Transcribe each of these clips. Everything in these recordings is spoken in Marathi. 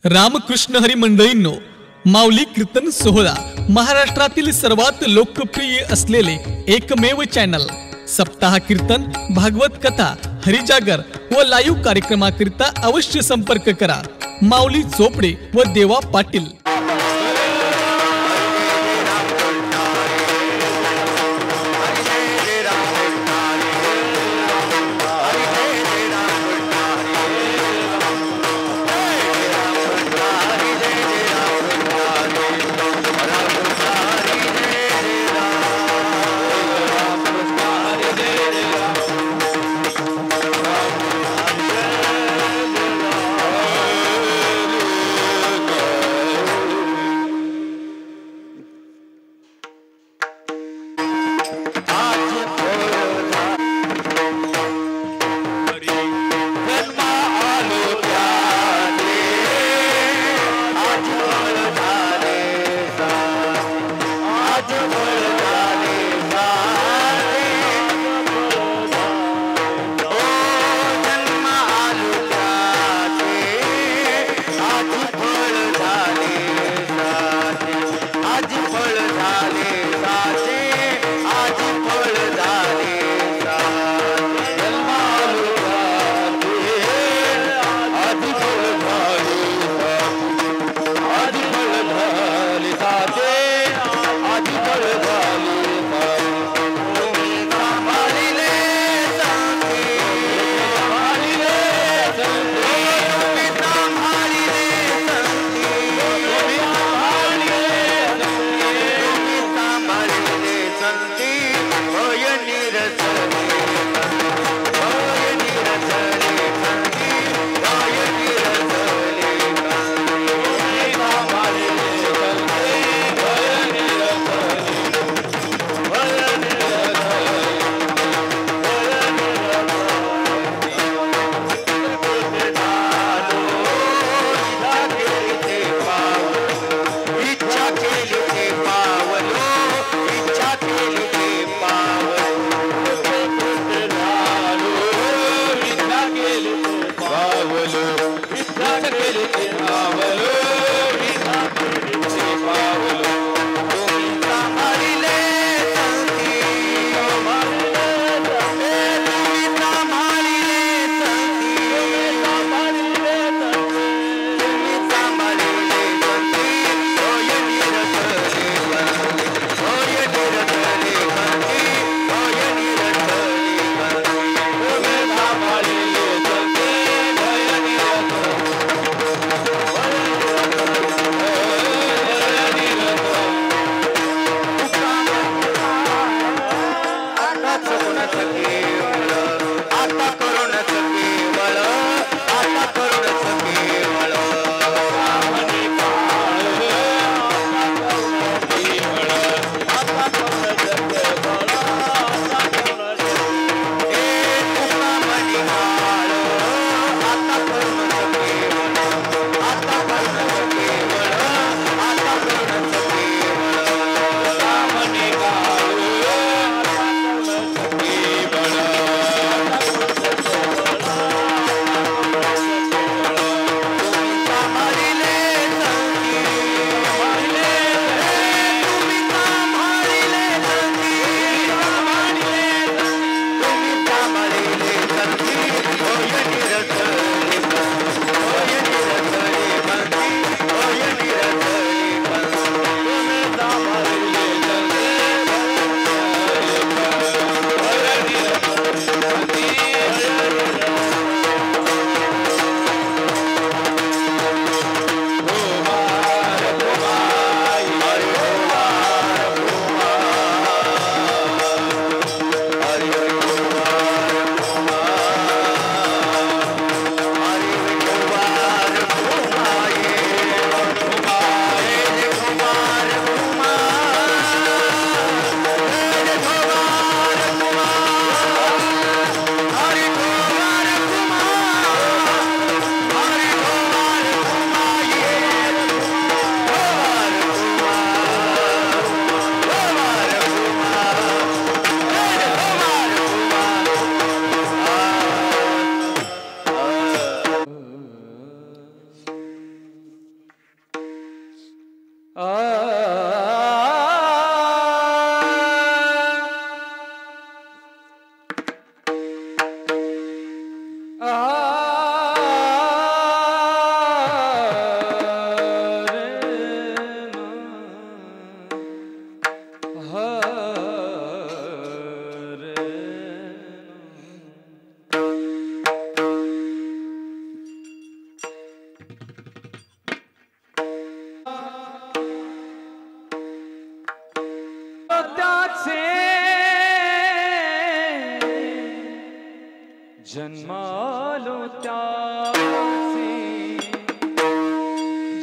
रामकृष्ण हरी मंडळींनो, माऊली कीर्तन सोहळा महाराष्ट्रातील सर्वात लोकप्रिय असलेले एकमेव चॅनल सप्ताह कीर्तन, भागवत कथा, हरिजागर व लाईव्ह कार्यक्रमाकरिता अवश्य संपर्क करा। माऊली चोपडे व देवा पाटील। जन्मालो त्याचे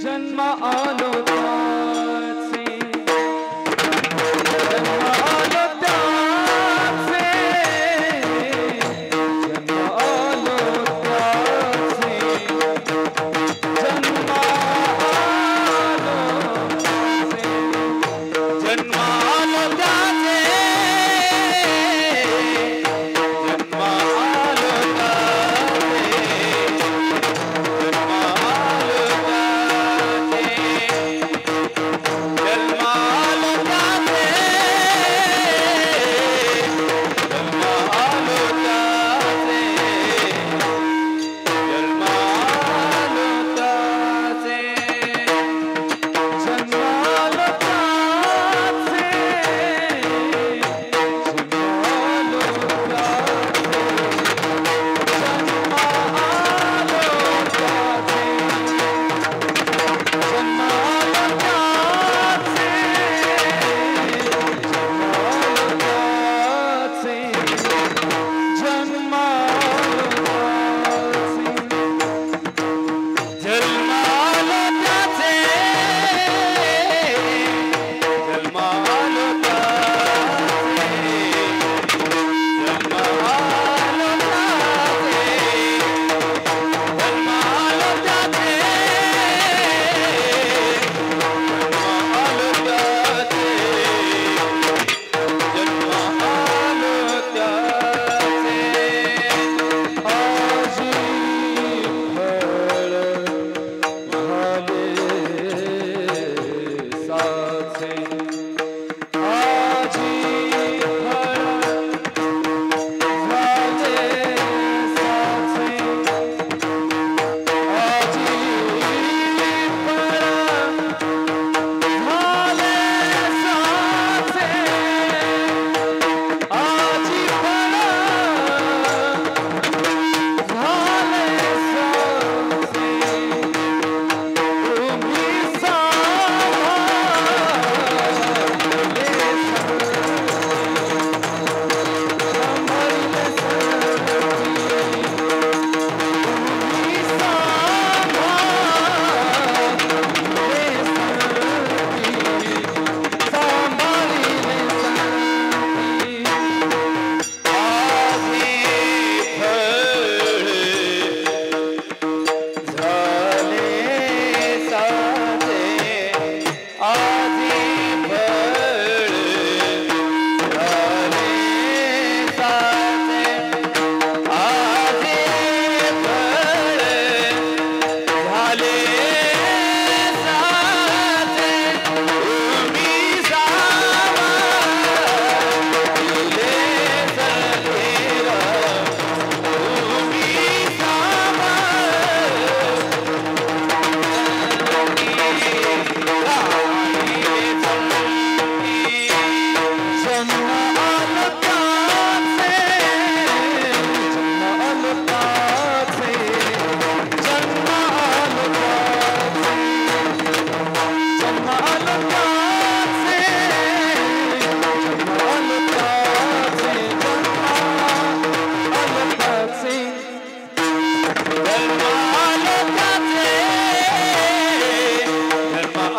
जन्म आलो त्याचे जन्मालो त्याचे जन्म आलो त्याचे जन्म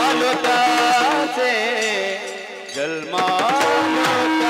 आलो त्याचे जन्म आलो त्याचे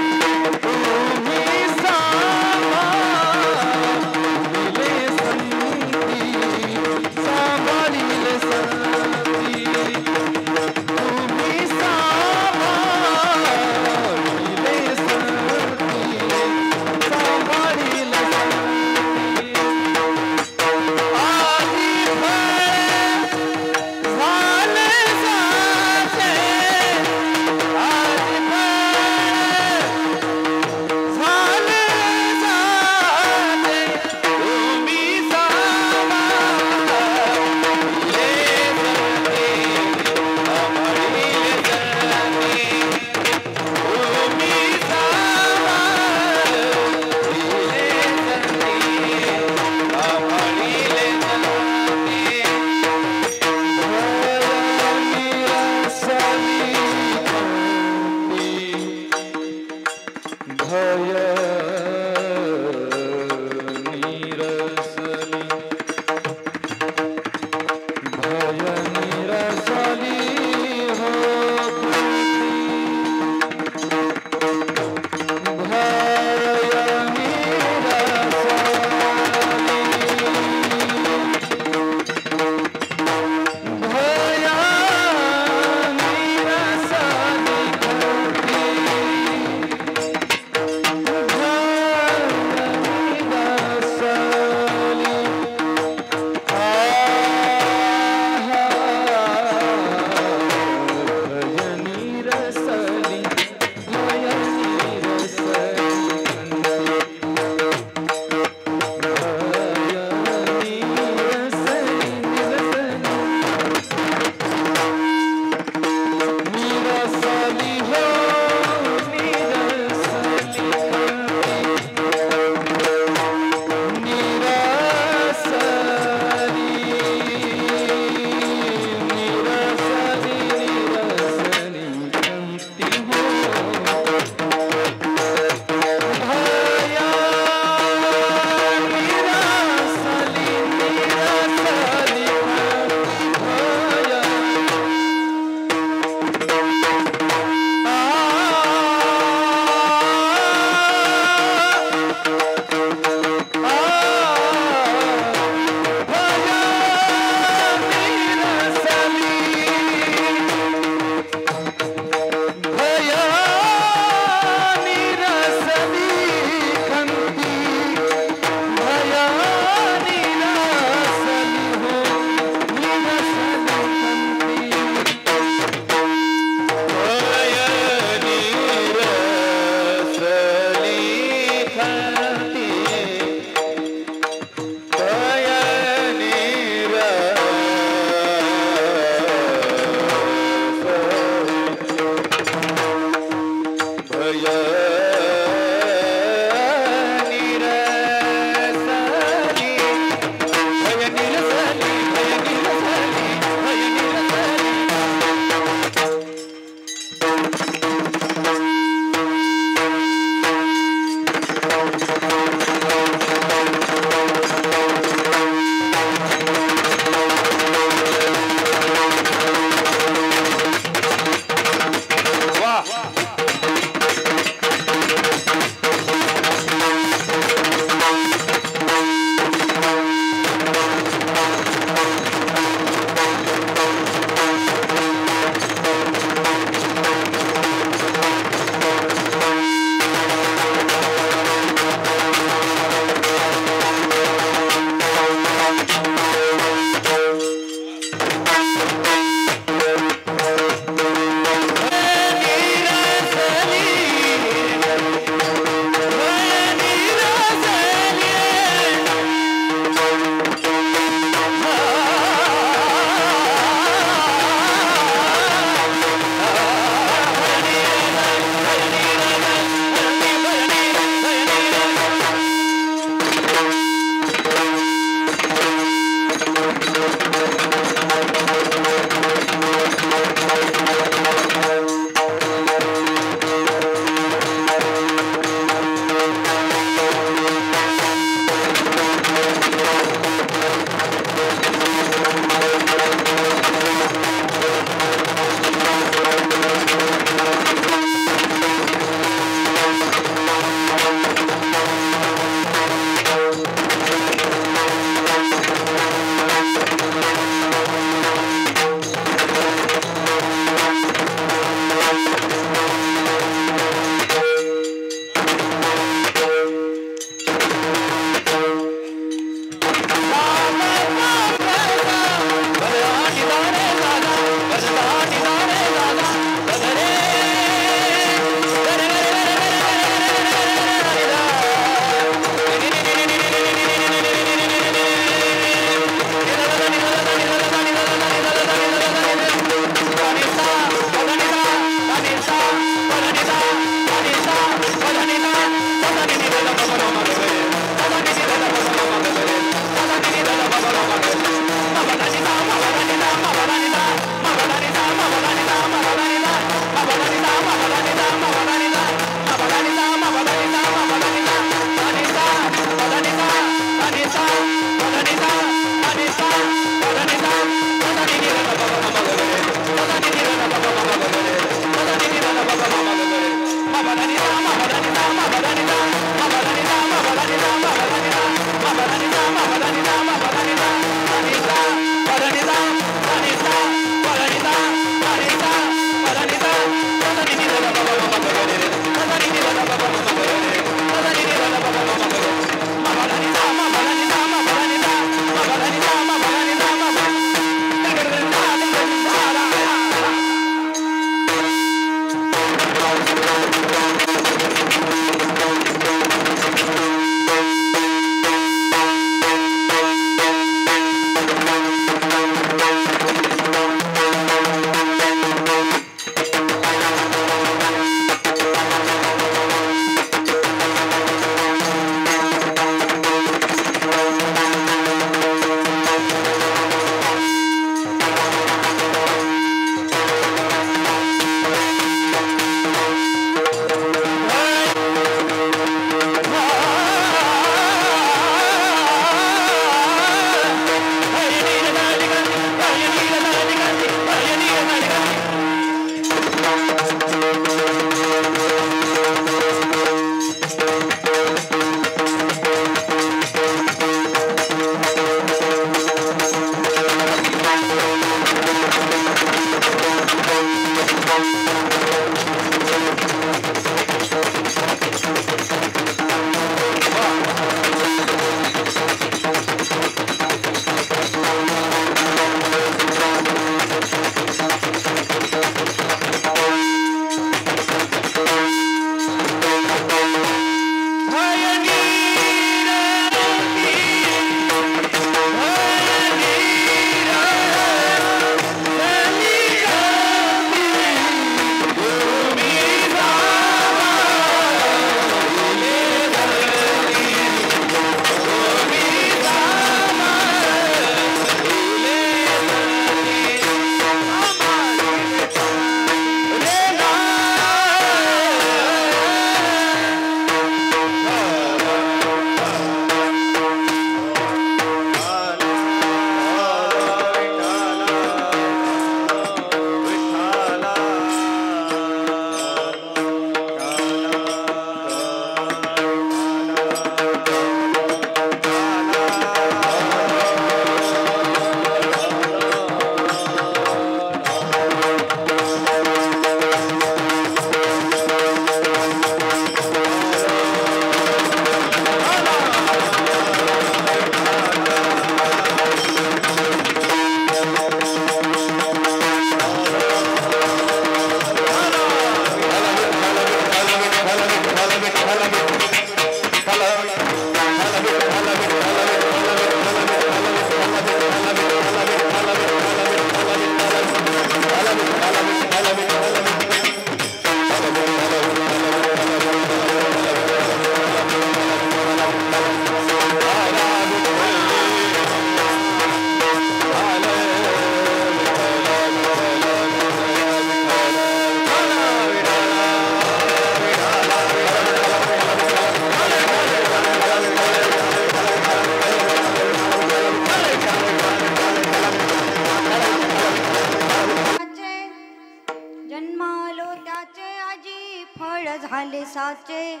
फळ झाले साचे,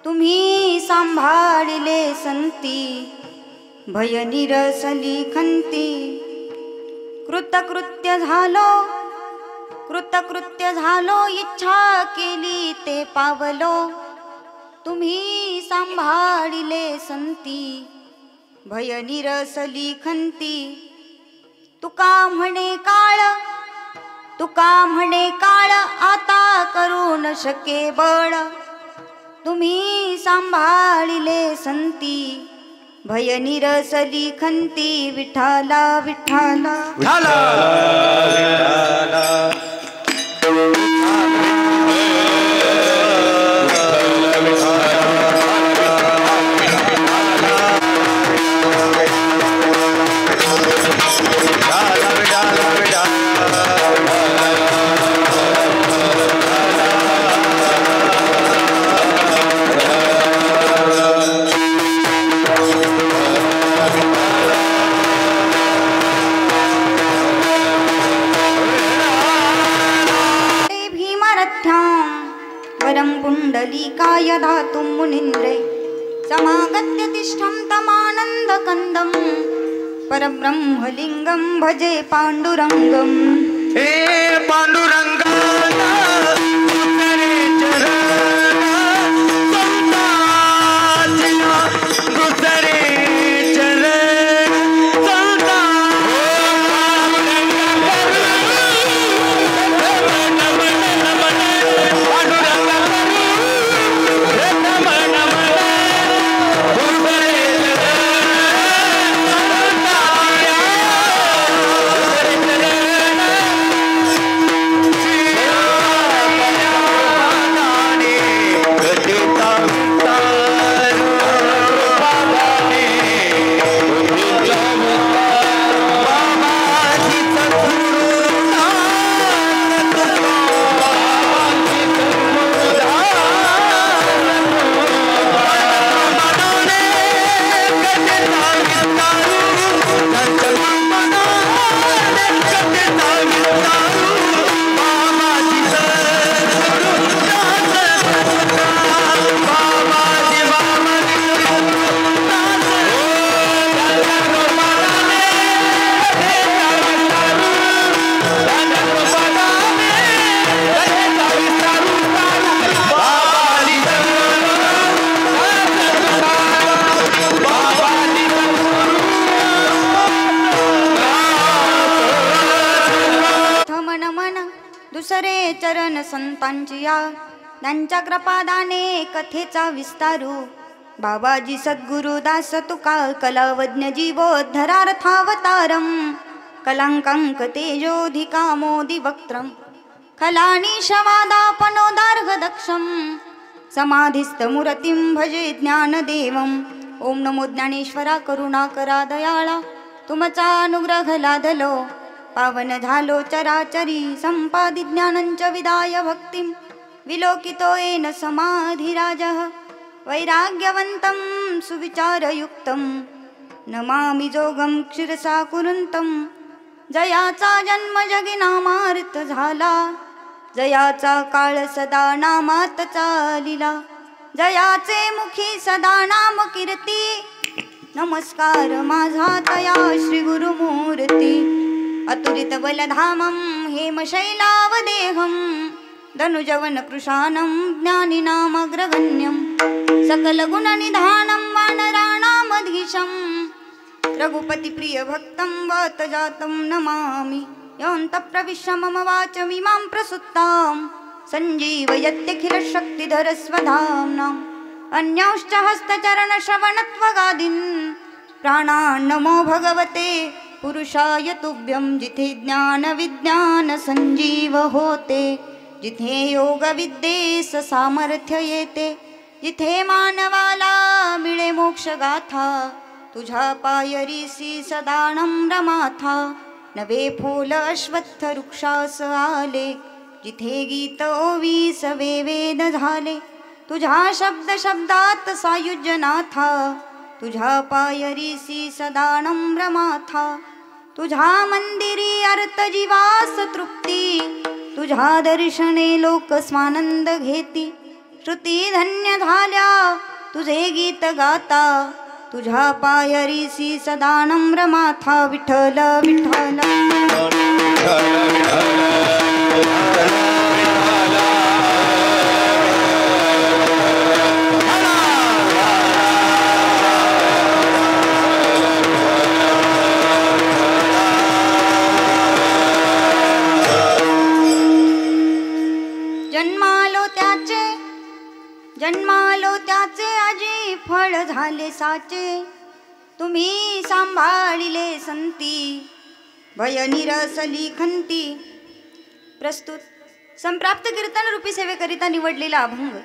तुम्ही सांभाळिले संती, भय निरसली खंती. कृतकृत्य झालो, इच्छा केली ते पावलो, तुम्ही सांभाळिले संती, भय निरसली खंती. तुका म्हणे काळ आता करू न शके बळ, तुम्ही सांभाळिले संती, भय निरसली खंती. विठ्ठला विठ्ठला वरं पुण्डलीकाय दातुं मुनीन्द्रे, समागत्य तिष्ठं तमानन्दकन्दं, परब्रह्मलिङ्गं भजे पाण्डुरङ्गम्. हे पांडुरंगा दुसरे चरण संतांची या, त्यांच्या कृपादाने कथेचा विस्तारू. बाबाजी सद्गुरु दास तुका कलावज्ञ जीवोद्धरार्थावतारम, कलांकांक तेजोधिका मोदी वक्त्रम, खलानीशवादापनोदार्घदक्षम, समाधिस्थमूर्तिं भजे ज्ञानदेवम. ओम नमो ज्ञानेश्वरा करुणाकरा दयाळा, तुमचा अनुग्रह लादलो, पावन झालो चराचरी. संपादि ज्ञानंच विदाय भक्तिं, विलोकितो येन समाधिराजः. वैराग्यवन्तं सुविचारयुक्तं, नमामि जोगं क्षीरसाकुरुन्तं. जयाचा जन्म जगी नामार्थ झाला, जयाचा काळ सदा नामात चालिला. जयाचे मुखी सदा नाम कीर्ती, नमस्कार माझा तया श्री गुरुमूर्ती. अतुलित बलधामं हेमशैलावदेहं, धनुजवन कृशानं ज्ञानिनामग्रगण्यं. सकलगुणनिधानं वानराणामधीशं, रघुपतिप्रियभक्तं वातजातं नमामि. योऽन्तःप्रविश्य मम वाचमिमां प्रसुप्तां, सञ्जीवयत्यखिलशक्तिधरस्वधाम्नाम्. अन्यांश्च हस्तचरणश्रवणत्वगादीन्, प्राणान्नमो भगवते पुरुषाय तुभ्यं. जिथे ज्ञान विज्ञान संजीव होते, जिथे योग विद्येस सामर्थ्य येते, जिथे मानवाला मिळे मोक्ष गाथा, तुझ्या पायरीसी सदा नम्रमाथा. नवे फूल अश्वत्थ वृक्षास आले, जिथे गीत ओवीस वेद झाले, तुझ्या शब्द शब्दात सायुज्य नाथा. तुझ्या पायरीसी सदा नम्रमाथा, तुझ्या मंदिरी अर्थ जीवास तृप्ती. तुझ्या दर्शने लोक स्वानंद घेती, श्रुती धन्य झाल्या तुझे गीत गाता, तुझ्या पायरीसी सदा नम्र माथा विठ्ठल विठ्ठल. जन्मालो त्याचे आजी फळ झाले साचे, तुम्ही सांभाळिले संती, भय निरसली खंती. प्रस्तुत संप्राप्त कीर्तन रूपी सेवेकरिता निवडलेला अभंग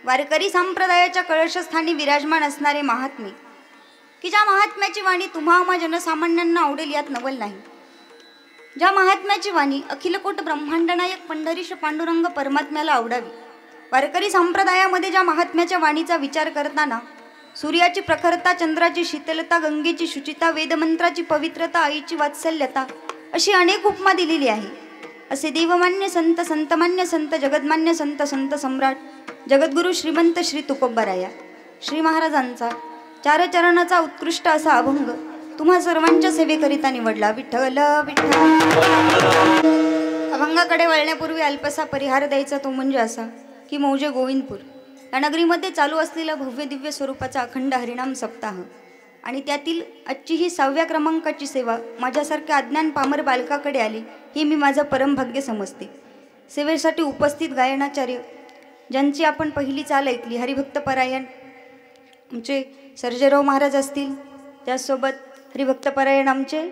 वारकरी संप्रदायाच्या कळशस्थानी विराजमान असणारे महात्मे, की ज्या महात्म्याची वाणी तुम्हा आम्हा जनसामान्यांना आवडेल यात नवल नाही. ज्या महात्म्याची वाणी अखिलकोट ब्रह्मांडनायक पंढरीश पांडुरंग परमात्म्याला आवडावी. वारकरी संप्रदायामध्ये ज्या महात्म्याच्या वाणीचा विचार करताना सूर्याची प्रखरता, चंद्राची शीतलता, गंगेची शुचिता, वेदमंत्राची पवित्रता, आईची वात्सल्यता अशी अनेक उपमा दिलेली आहे. असे देवमान्य संत, संतमान्य संत, जगदमान्य संत, संत सम्राट जगद्गुरु श्रीमंत श्री तुकोबराया श्री महाराजांचा चार चरणाचा उत्कृष्ट असा अभंग तुम्हा सर्वांच्या सेवेकरिता निवडला. विठ्ठल विठ्ठल. अभंगाकडे वळण्यापूर्वी अल्पसा परिहार द्यायचा, तो म्हणजे असा की मौजे गोविंदपूर या नगरीमध्ये चालू असलेला भव्य दिव्य स्वरूपाचा अखंड हरिनाम सप्ताह आणि त्यातील आजची ही 6व्या क्रमांकाची सेवा माझ्यासारख्या अज्ञान पामर बालकाकडे आली हे मी माझं परमभाग्य समजते. सेवेसाठी उपस्थित गायनाचार्य ज्यांची आपण पहिली चाल ऐकली, हरिभक्त परायण आमचे सर्जेराव महाराज असतील, त्याचसोबत हरिभक्त परायण आमचे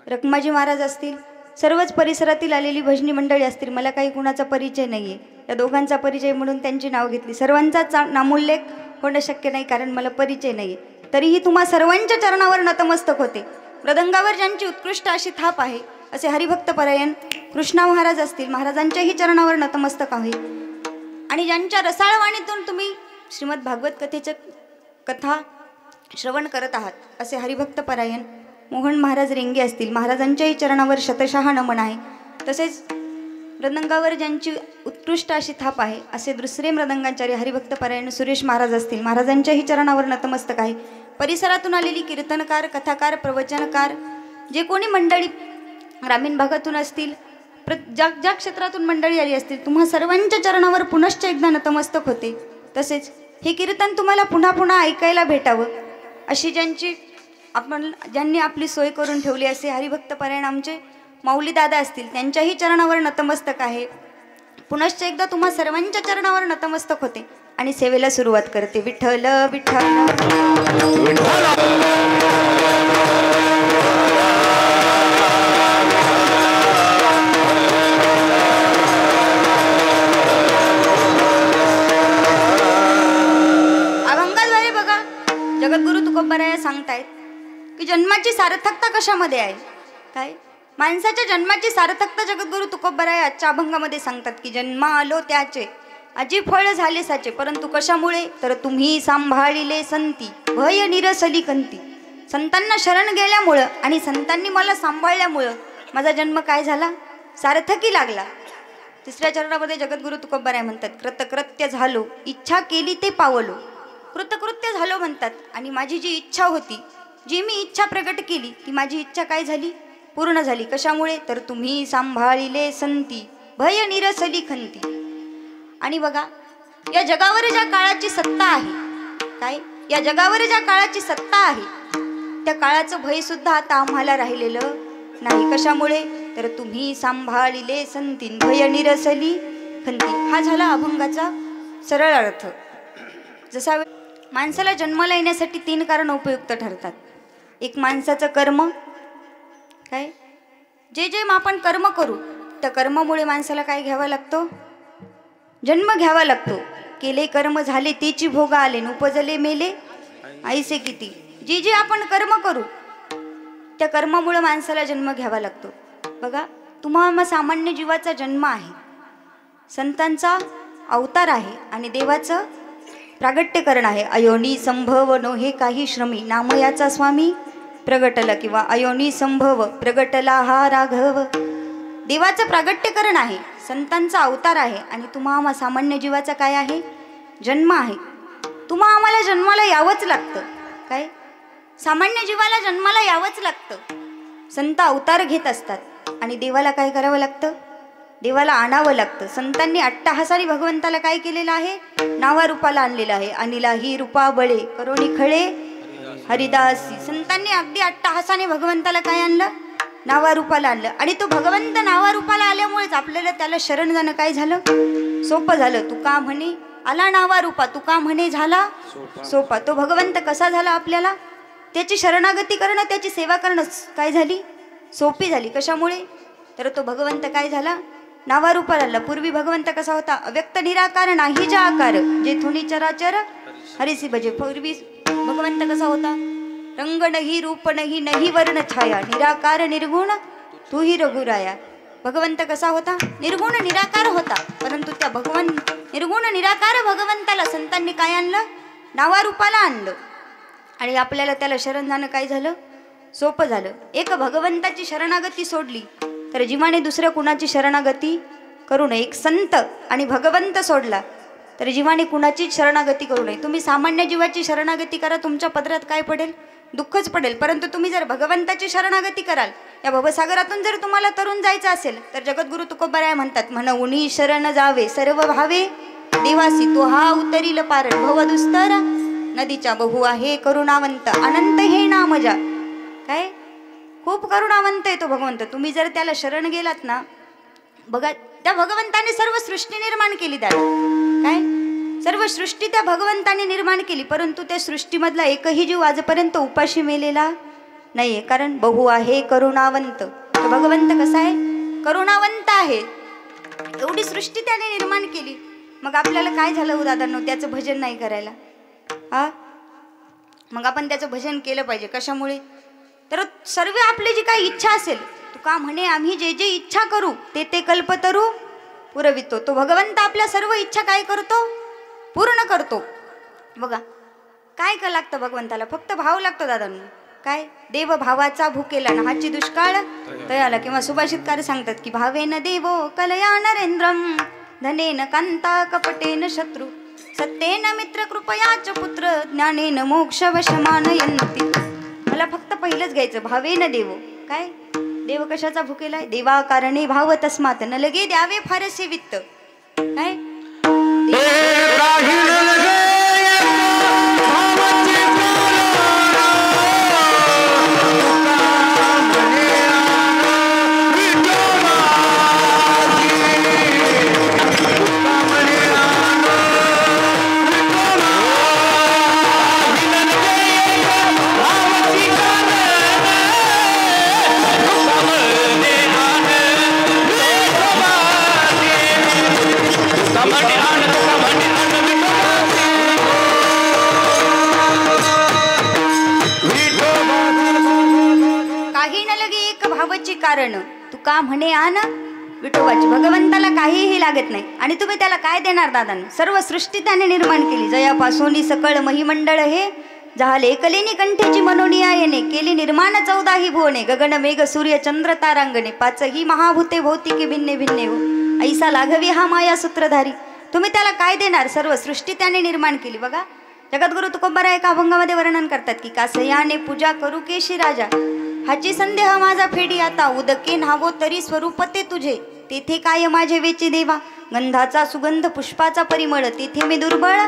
रखमाजी महाराज असतील, सर्वच परिसरातील आलेली भजनी मंडळी असतील. मला काही कुणाचा परिचय नाही आहे, या दोघांचा परिचय म्हणून त्यांची नाव घेतली. सर्वांचाच नामोल्लेख होणं शक्य नाही कारण मला परिचय नाही आहे. तरीही तुम्हा सर्वांच्या चरणावर नतमस्तक होते. मृदंगावर ज्यांची उत्कृष्ट अशी थाप आहे असे हरिभक्त परायण कृष्णा महाराज असतील, महाराजांच्याही चरणावर नतमस्तक आहे. आणि ज्यांच्या रसाळवाणीतून तुम्ही श्रीमद भागवत कथेचं कथा श्रवण करत आहात असे हरिभक्त परायण मोहन महाराज रेंगे असतील, महाराजांच्याही चरणावर शतशः नमन आहे. तसेच मृदंगावर ज्यांची उत्कृष्ट अशी थाप आहे असे दुसरे मृदंगाचार्य हरिभक्त परायण सुरेश महाराज असतील, महाराजांच्याही चरणावर नतमस्तक आहे. परिसरातून आलेली कीर्तनकार, कथाकार, प्रवचनकार जे कोणी मंडळी ग्रामीण भागातून असतील, ज्या क्षेत्रातून मंडळी आली असतील, तुम्हा सर्वांच्या चरणावर पुनश्च एकदा नतमस्तक होते. तसेच हे कीर्तन तुम्हाला पुन्हा पुन्हा ऐकायला भेटावं अशी ज्यांनी आपली सोय करून ठेवली असे हरिभक्त परायण आमचे माऊली दादा असतील, त्यांच्याही चरणावर नतमस्तक आहे. पुनश्च एकदा तुम्हा सर्वांच्या चरणावर नतमस्तक होते आणि सेवेला सुरुवात करते. विठ्ठल विठ्ठल. अभंगाद्वारे बघा जगद्गुरु तुकोबराया सांगतायत की जन्माची सार्थकता कशामध्ये आहे. काय माणसाच्या जन्माची सार्थकता जगद्गुरु तुकोबराया आजच्या अभंगामध्ये सांगतात की जन्मा आलो त्याचे आजी फळ झाले साचे, परंतु कशामुळे तर तुम्ही सांभाळिले संती, भय निरसली कंती. संतांना शरण गेल्यामुळं आणि संतांनी मला सांभाळल्यामुळं माझा जन्म काय झाला, सार्थकी लागला. तिसऱ्या चरणामध्ये जगद्गुरु तुकोबराया म्हणतात कृतकृत्य झालो, इच्छा केली ते पावलो. कृतकृत्य झालो म्हणतात आणि माझी जी इच्छा होती, जी मी इच्छा प्रगट केली, ती माझी इच्छा काय झाली, पूर्ण झाली. कशामुळे तर तुम्ही सांभाळिले संती, भय निरसली खंती. आणि बघा या जगावर ज्या काळाची सत्ता आहे, काय या जगावर ज्या काळाची सत्ता आहे त्या काळाचं भय सुद्धा आता आम्हाला राहिलेलं नाही. कशामुळे तर तुम्ही सांभाळिले संती, भय निरसली खंती. हा झाला अभंगाचा सरळ अर्थ. जसा माणसाला जन्माला येण्यासाठी 3 कारण उपयुक्त ठरतात. एक माणसाचं कर्म, काय जे आपण कर्म करू त्या कर्मामुळे माणसाला काय घ्यावा लागतो, जन्म घ्यावा लागतो. केले कर्म झाले तेची भोग आले, उपजले मेले ऐसे किती. जे आपण कर्म करू त्या कर्मामुळे माणसाला जन्म घ्यावा लागतो. बघा तुम्हा सामान्य जीवाचा जन्म आहे, संतांचा अवतार आहे आणि देवाचं प्रागट्यकरण आहे. अयोनी संभव नो हे काही श्रमी, नामयाचा स्वामी प्रगटला, किंवा अयोनी संभव प्रगटला हा राघव. देवाचं प्रागट्यकरण आहे, संतांचा अवतार आहे आणि तुम्हा सामान्य जीवाचा काय आहे? जन्म आहे. तुम्हा आम्हाला जन्माला यावंच लागतं. काय? सामान्य जीवाला जन्माला यावंच लागतं. संत अवतार घेत असतात आणि देवाला काय करावं लागतं? देवाला आणावं लागतं. संतांनी अट्टहासाने भगवंताला काय केलेलं आहे? नावारूपाला आणलेलं आहे. अनिला ही रूपा बळे करोनी खळे हरिदासी. संतांनी अगदी अट्टहासाने भगवंताला काय आणलं? नावारूपाला आणलं. आणि तो भगवंत नावारूपाला आल्यामुळेच आपल्याला त्याला शरण जाणं काय झालं? सोपं झालं. तुका म्हणे आला नावारूपा, तुका म्हणे झाला सोपा. तो भगवंत कसा झाला आपल्याला? त्याची शरणागती करणं, त्याची सेवा करणं काय झाली? सोपी झाली. कशामुळे? तर तो भगवंत काय झाला? नावारूपाला आला. पूर्वी भगवंत कसा होता? अव्यक्त निराकार नाही जा आकार जे थोनी चराचर हरिसी भजे. पूर्वी भगवंत कसा होता? रंग नाही, रूप नाही, नाही वर्ण छाया, निराकार निर्गुण तू ही रघुराया. भगवंत कसा होता? निर्गुण निराकार होता. परंतु त्या निर्गुण निराकार भगवंताला संतांनी काय आणलं? नावारूपाला आणलं. आणि आपल्याला त्याला शरण जाणं काय झालं? सोपं झालं. एक भगवंताची शरणागती सोडली तर जीवाने दुसऱ्या कुणाची शरणागती करू नये. एक संत आणि भगवंत सोडला तर जीवाने कुणाचीच शरणागती करू नये. तुम्ही सामान्य जीवाची शरणागती करा, तुमच्या पदरात काय पडेल? दुःखच पडेल. परंतु तुम्ही जर भगवंताची शरणागती कराल, या भवसागरातून जर तुम्हाला तरुण जायचं असेल तर जगद्गुरु तुकोबाराय म्हणतात, म्हणून शरण जावे सर्व भावे देवासी, तो हा उतरील पार भवदुस्तर नदीच्या बहु आहे करुणावंत अनंत हे नाम जा. काय? खूप करुणावंत आहे तो भगवंत. तुम्ही जर त्याला शरण गेलात ना, बघा त्या भगवंताने सर्व सृष्टी निर्माण केली. त्याला काय? सर्व सृष्टी त्या भगवंताने निर्माण केली. परंतु त्या सृष्टीमधला एकही जीव आजपर्यंत उपाशी मेलेला नाहीये. कारण बहु आहे करुणावंत. तो भगवंत कसा आहे? करुणावंत आहे. एवढी सृष्टी त्याने निर्माण केली. मग आपल्याला काय झालं हो दादांनो? त्याचं भजन नाही करायला. हा, मग आपण त्याचं भजन केलं पाहिजे. कशामुळे? तर सर्व आपली जी काही इच्छा असेल, तुका म्हणे आम्ही जे जे इच्छा करू ते ते कल्पतरू पुरवितो. तो भगवंत आपल्या सर्व इच्छा काय करतो? पूर्ण करतो. बघा काय का लागतं भगवंताला? फक्त भाव लागतो दादांनो. काय? देव भावाचा भुकेला नाहाची दुष्काळ तयाला. किंवा सुभाषितकार सांगतात की भावेन देवो कलया नरेंद्रम धनेन कांता कपटेन शत्रू सत्तेन मित्र कृपयाच पुत्र ज्ञानेन मोक्ष वशमानयन्ति. मला फक्त पहिलंच घ्यायचं, भावेन देवो. काय? देव कशाचा भुकेला आहे? देवा कारणे भाव तस्मात न लगे द्यावे फारसे वित्त. काय? कारण तुका म्हणे आन विठोबाची. भगवंताला काहीही लागत नाही. आणि तुम्ही त्याला काय देणार दादांनो? सर्व सृष्टी त्याने निर्माण केली. जयापासोनी सकळ महिमंडळ हे झाले एकलेनी कंठेची मनोनिया येणे केली निर्माण 14 भुवने गगन मेघ सूर्य चंद्र तारांगणे 5 महाभूते भौतिके भिन्ने भिन्ने हो ऐसा लाघवी हा माया सूत्रधारी. तुम्ही त्याला काय देणार? सर्व सृष्टी त्याने निर्माण केली. बघा जगद्गुरु तुकोबाराय एका अभंगामध्ये वर्णन करतात की कासयाने पूजा करू केशी राजा हाची संदेह माझा फेडी आता उदके न्हावो तरी स्वरूप ते तुझे तेथे काय माझे वेची देवा गंधाचा सुगंध पुष्पाचा परिमळ तेथे मी दुर्बळ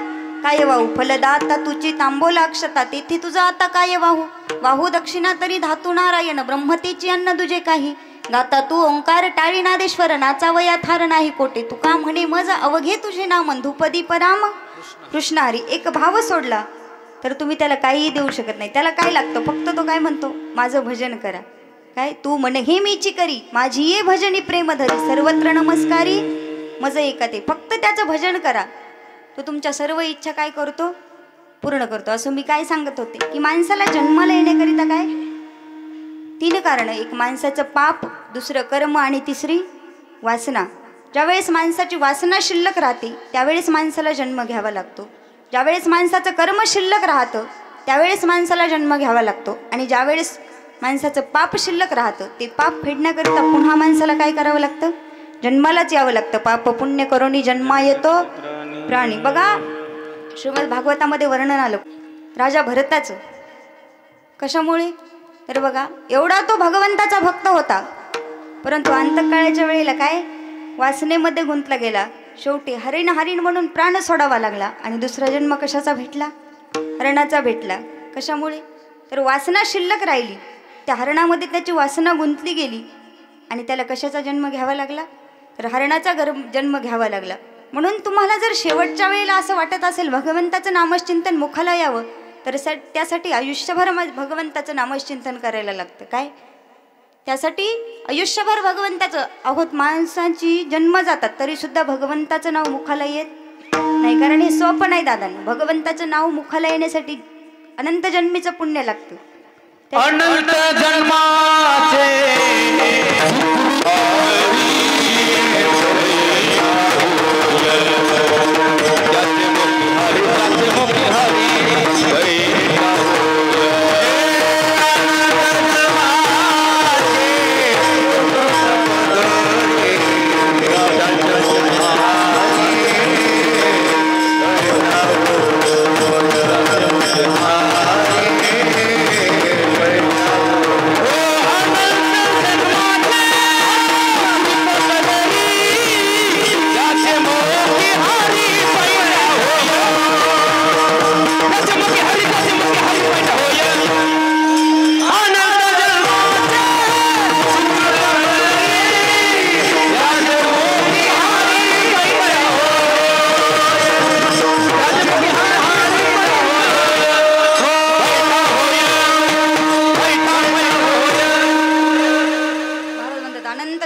काय वाहू फलदाता तुझी तांबोला अक्षता तेथे तुझा आता काय वाहू वाहू दक्षिणा तरी धातू नारायण ब्रह्मतेची अन्न तुझे काही गाता तू ओंकार टाळी नादेश्वर नाचावया थार नाही कोटे तुका म्हणे मज अवघे तुझे नाम धूपदीप राम कृष्ण हरी. एक भाव सोडला तर तुम्ही त्याला काहीही देऊ शकत नाही. त्याला काय लागतं? फक्त तो काय म्हणतो? माझं भजन करा. काय? तू म्हणे हे मीची करी माझी ये भजनी प्रेम धरी सर्वत्र नमस्कारी मज एका ते. फक्त त्याचं भजन करा, तो तुमच्या सर्व इच्छा काय करतो? पूर्ण करतो. असं मी काय सांगत होते की माणसाला जन्माला येण्याकरिता काय 3 कारणं. एक माणसाचं पाप, दुसरं कर्म आणि तिसरी वासना. ज्यावेळेस माणसाची वासना शिल्लक राहते त्यावेळेस माणसाला जन्म घ्यावा लागतो. ज्यावेळेस माणसाचं कर्म शिल्लक राहतं त्यावेळेस माणसाला जन्म घ्यावा लागतो. आणि ज्यावेळेस माणसाचं पाप शिल्लक राहतं. ते पाप फेडण्याकरिता पुन्हा माणसाला काय करावं लागतं? जन्मालाच यावं लागतं. पाप पुण्य करोनी जन्मा येतो प्राणी. बघा श्रीमद भागवतामध्ये वर्णन आलं राजा भरताचं. कशामुळे? तर बघा एवढा तो भगवंताचा भक्त होता, परंतु अंतकाळाच्या वेळेला काय वासनेमध्ये गुंतला गेला. शेवटी हरिण हरिण म्हणून प्राण सोडावा लागला आणि दुसरा जन्म कशाचा भेटला? हरणाचा भेटला. कशामुळे? तर वासना शिल्लक राहिली. त्या हरणामध्ये त्याची वासना गुंतली गेली आणि त्याला कशाचा जन्म घ्यावा लागला? तर हरणाचा जन्म घ्यावा लागला. म्हणून तुम्हाला जर शेवटच्या वेळेला असं वाटत असेल भगवंताचं नामचिंतन मुखाला यावं, तर त्यासाठी आयुष्यभर भगवंताचं नामचिंतन करायला लागतं. काय? त्यासाठी आयुष्यभर भगवंताचं. अहोत माणसांची जन्म जातात तरी सुद्धा भगवंताचं नाव मुखाला येत नाही, कारण हे सोपं नाही दादांनो. भगवंताचं नाव मुखाला येण्यासाठी अनंत जन्मीचं पुण्य लागतं. अनंत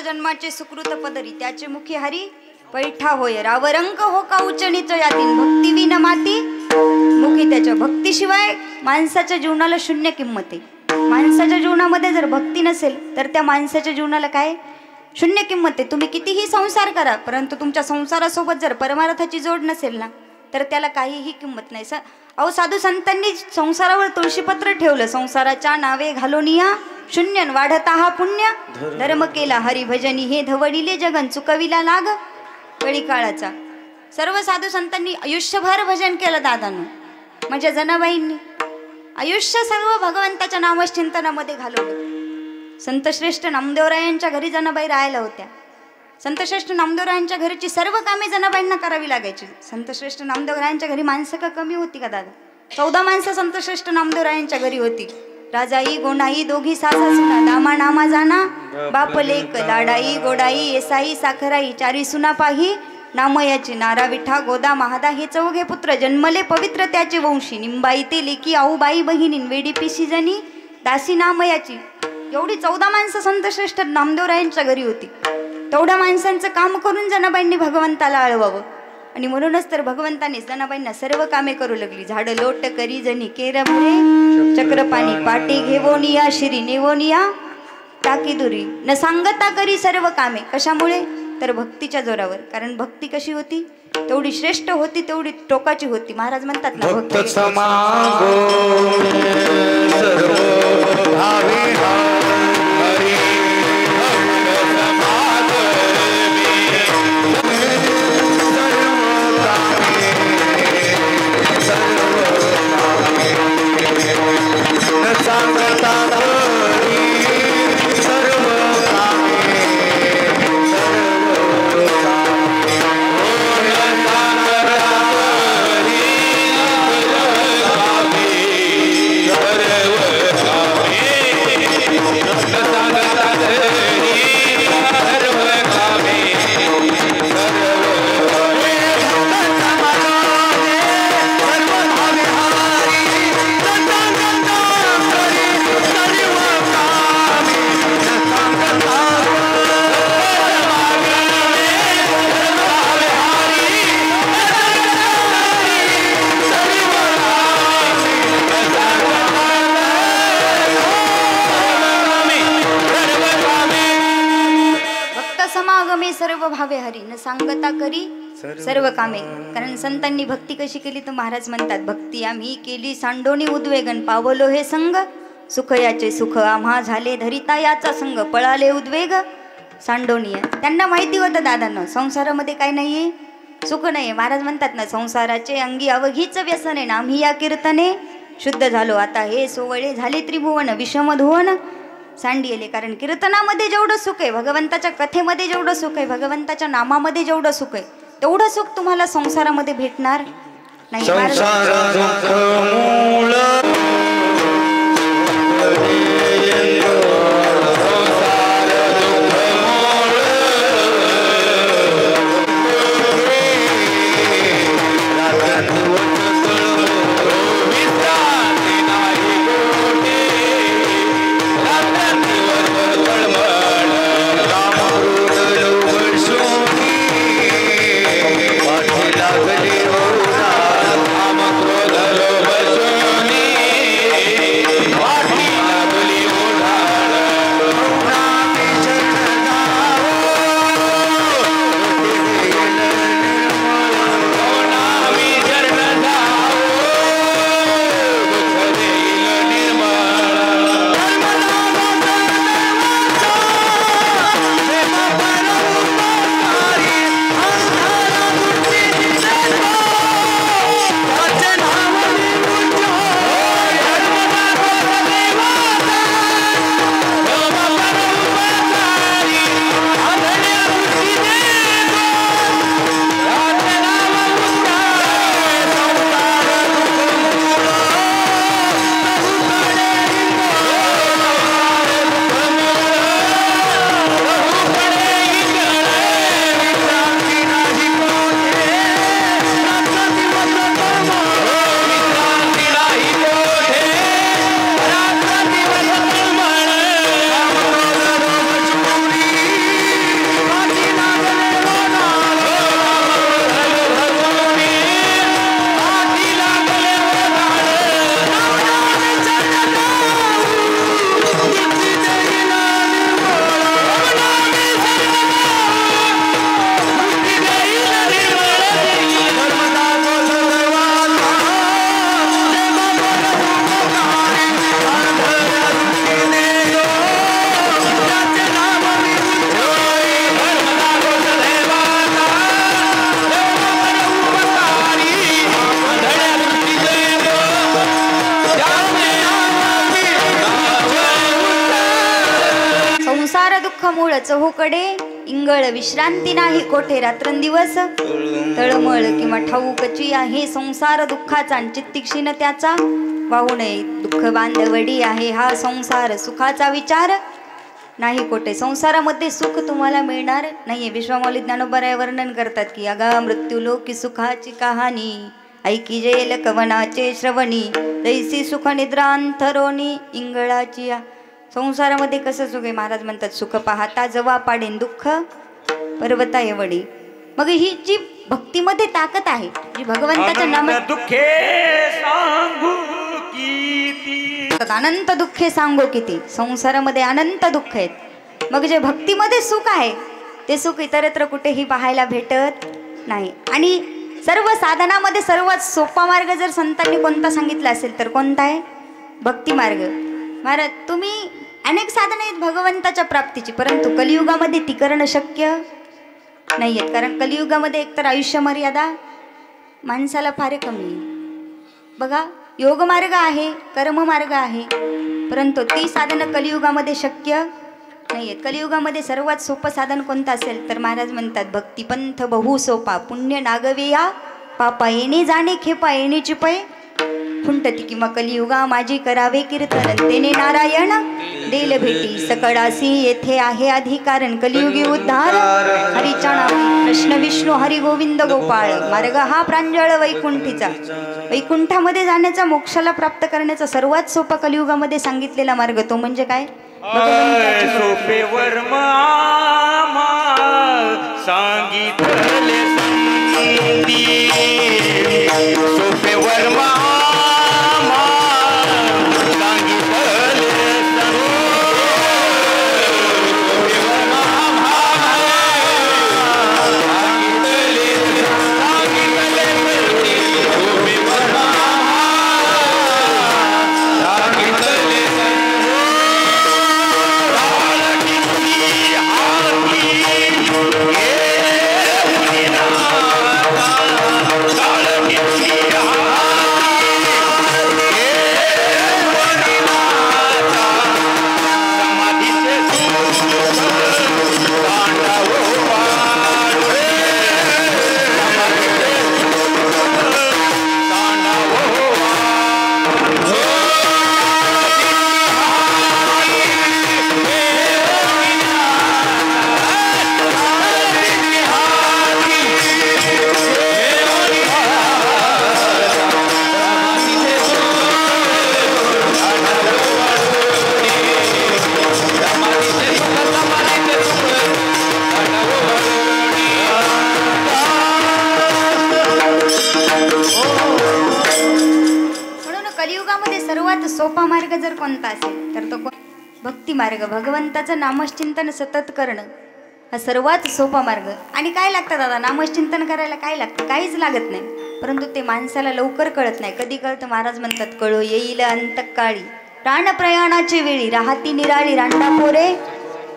जन्माचे सुकृत पदरी त्याचे मुखी हरी पैठा होय. रावरंक हो का उच्चनीच यातीन भक्ती विन माती मुखी. त्याच्या भक्तीशिवाय माणसाच्या जीवनाला शून्य किंमत आहे. माणसाच्या जीवनामध्ये जर भक्ती नसेल तर त्या माणसाच्या जीवनाला काय? शून्य किंमत आहे. तुम्ही कितीही संसार करा, परंतु तुमच्या संसारासोबत जर परमार्थाची जोड नसेल ना तर त्याला काहीही किंमत नाही. अहो साधू संतांनी संसारावर तुळशीपत्र ठेवलं. संसाराच्या नावे घालोनिया शून्य वाढता हा पुण्य धर्म केला हरिभजनी हे धवडिले जगन चुकविला लाग कळी काळाचा. सर्व साधू संतांनी आयुष्यभर भजन केलं दादांनो. माझ्या जनाबाईंनी आयुष्य सर्व भगवंताच्या नामचिंतनामध्ये घालवलं. संतश्रेष्ठ नामदेवरायांच्या घरी जनाबाई राहायला होत्या. संतश्रेष्ठ नामदेवरायांच्या घरची सर्व कामे जनाबाईंना करावी लागायची. संतश्रेष्ठ नामदेवरायांच्या घरी माणसं का कमी होती का दादा? 14 माणसं संतश्रेष्ठ नामदेवरायांच्या घरी होती. राजाई गोणाई दोघी सासा सुना दामा नामा जाना बाप लेक लाडाई गोडाई येसाई साखराई चारी सुना पाही नामयाची नारा विठा गोदा महादा हे 4 पुत्र जन्मले पवित्र त्याचे वंशी. निंबाई ते लेकी आऊबाई बहिणीन वेडी पिशी जनी दासी नामयाची. एवढी 14 माणसं संतश्रेष्ठ नामदेवरायांच्या घरी होती. तेवढ्या माणसांचं काम करून जनाबाईंनी भगवंताला आळवावं आणि म्हणूनच तर भगवंताने जनाबाईंना सर्व कामे करू लागली. झाड लोट करी जनी केर भरे चक्रपाणी पाटी घेवोनिया शिरी नेवोनिया टाकी दुरी न सांगता करी सर्व कामे. कशामुळे? तर भक्तीच्या जोरावर. कारण भक्ती कशी होती? तेवढी श्रेष्ठ होती, तेवढी टोकाची होती. महाराज म्हणतात ना भक्त समागो सर्व भावे सर्व भावे हरी न सांगता करी सर्व कामे. कारण संतांनी भक्ती कशी केली तर महाराज म्हणतात भक्ती आम्ही केली सांडोनी उद्वेगन पावलो हे संग सुख याचे सुख आम्हा झाले धरिता याचा संग पळाले उद्वेग सांडोनिया. त्यांना माहिती होतं दादांना संसारामध्ये काय नाहीये, सुख नाहीये. महाराज म्हणतात ना, संसाराचे अंगी अवघीच व्यसन आहे ना, आम्ही या कीर्तने शुद्ध झालो. आता हे सोवळे झाले त्रिभुवन विषम धुवन सांडियले. कारण कीर्तनामध्ये जेवढं सुख आहे, भगवंताच्या कथेमध्ये जेवढं सुख आहे, भगवंताच्या नामामध्ये जेवढं सुख आहे, तेवढं सुख तुम्हाला संसारामध्ये भेटणार नाही. मूळ चहूकडे इंगळ विश्रांती नाही कोठे रात्रंदिवस तळमळ किंवा ठाऊकची आहे संसार दुःखाचा चित्तिक्षीण त्याचा वाहू नये दुःख बांधवडी आहे हा संसार सुखाचा विचार नाही कोठे. संसारामध्ये सुख तुम्हाला मिळणार नाहीये. विश्वमौली ज्ञानोबराय वर्णन करतात की अगा मृत्यू लोकी सुखाची कहाणी ऐकी जेल कवनाचे श्रवणी तैसी सुख निद्रांतरोनी इंगळाची. संसारामध्ये कसं सुख आहे. महाराज म्हणतात सुख पाहता जवा पाडेन दुःख पर्वता एवढी. मग ही जी भक्तीमध्ये ताकद आहे जी भगवंताच्या नामात दुःखे सांगू किती अनंत दुःखे सांगो किती. संसारामध्ये अनंत दुःख आहेत. मग जे भक्तीमध्ये सुख आहे ते सुख इतरत्र कुठेही पाहायला भेटत नाही. आणि सर्व साधनामध्ये सर्वात सोपा मार्ग जर संतांनी कोणता सांगितला असेल तर कोणता आहे. भक्ती मार्ग. महाराज तुम्ही अनेक साधने आहेत भगवंताच्या प्राप्तीची परंतु कलियुगामध्ये ती करणं शक्य नाही आहेत. कारण कलियुगामध्ये एकतर आयुष्य मर्यादा माणसाला फार कमी आहे. बघा योग मार्ग आहे कर्म मार्ग आहे परंतु ती साधनं कलियुगामध्ये शक्य नाही आहेत. कलियुगामध्ये सर्वात सोपं साधन कोणतं असेल तर महाराज म्हणतात भक्तिपंथ बहु सोपा पुण्य नागवेया पापा येणे जाणे खेपा येणेची पै फुंटती किंवा कलियुगा माझी करावे कीर्तन तेने नारायण देल भेटी सकळासी येथे आहे अधिकारण कलियुगी उद्धार हरीच्या नामी कृष्ण विष्णू हरी गोविंद गोपाळ. मार्ग हा प्रांजळ वैकुंठीचा. वैकुंठामध्ये जाण्याचा मोक्षाला प्राप्त करण्याचा सर्वात सोपा कलियुगामध्ये सांगितलेला मार्ग तो म्हणजे काय. सोपे वर्म सांगितले सोपे वर्म कलियुगामध्ये सर्वात सोपा मार्ग जर कोणता असेल तर तो भक्ती मार्ग, भगवंताचं नामचिंतन सतत करणं हा सर्वात सोपा मार्ग. आणि काय लागतं दादा नामचिंतन करायला? काय लागतं? काहीच लागत नाही, परंतु ते माणसाला लवकर कळत नाही. कधी कळतं? महाराज म्हणतात कळो येईल अंतकाळी, प्राण प्रयाणाच्या वेळी राहती निराळी रांडा पोरे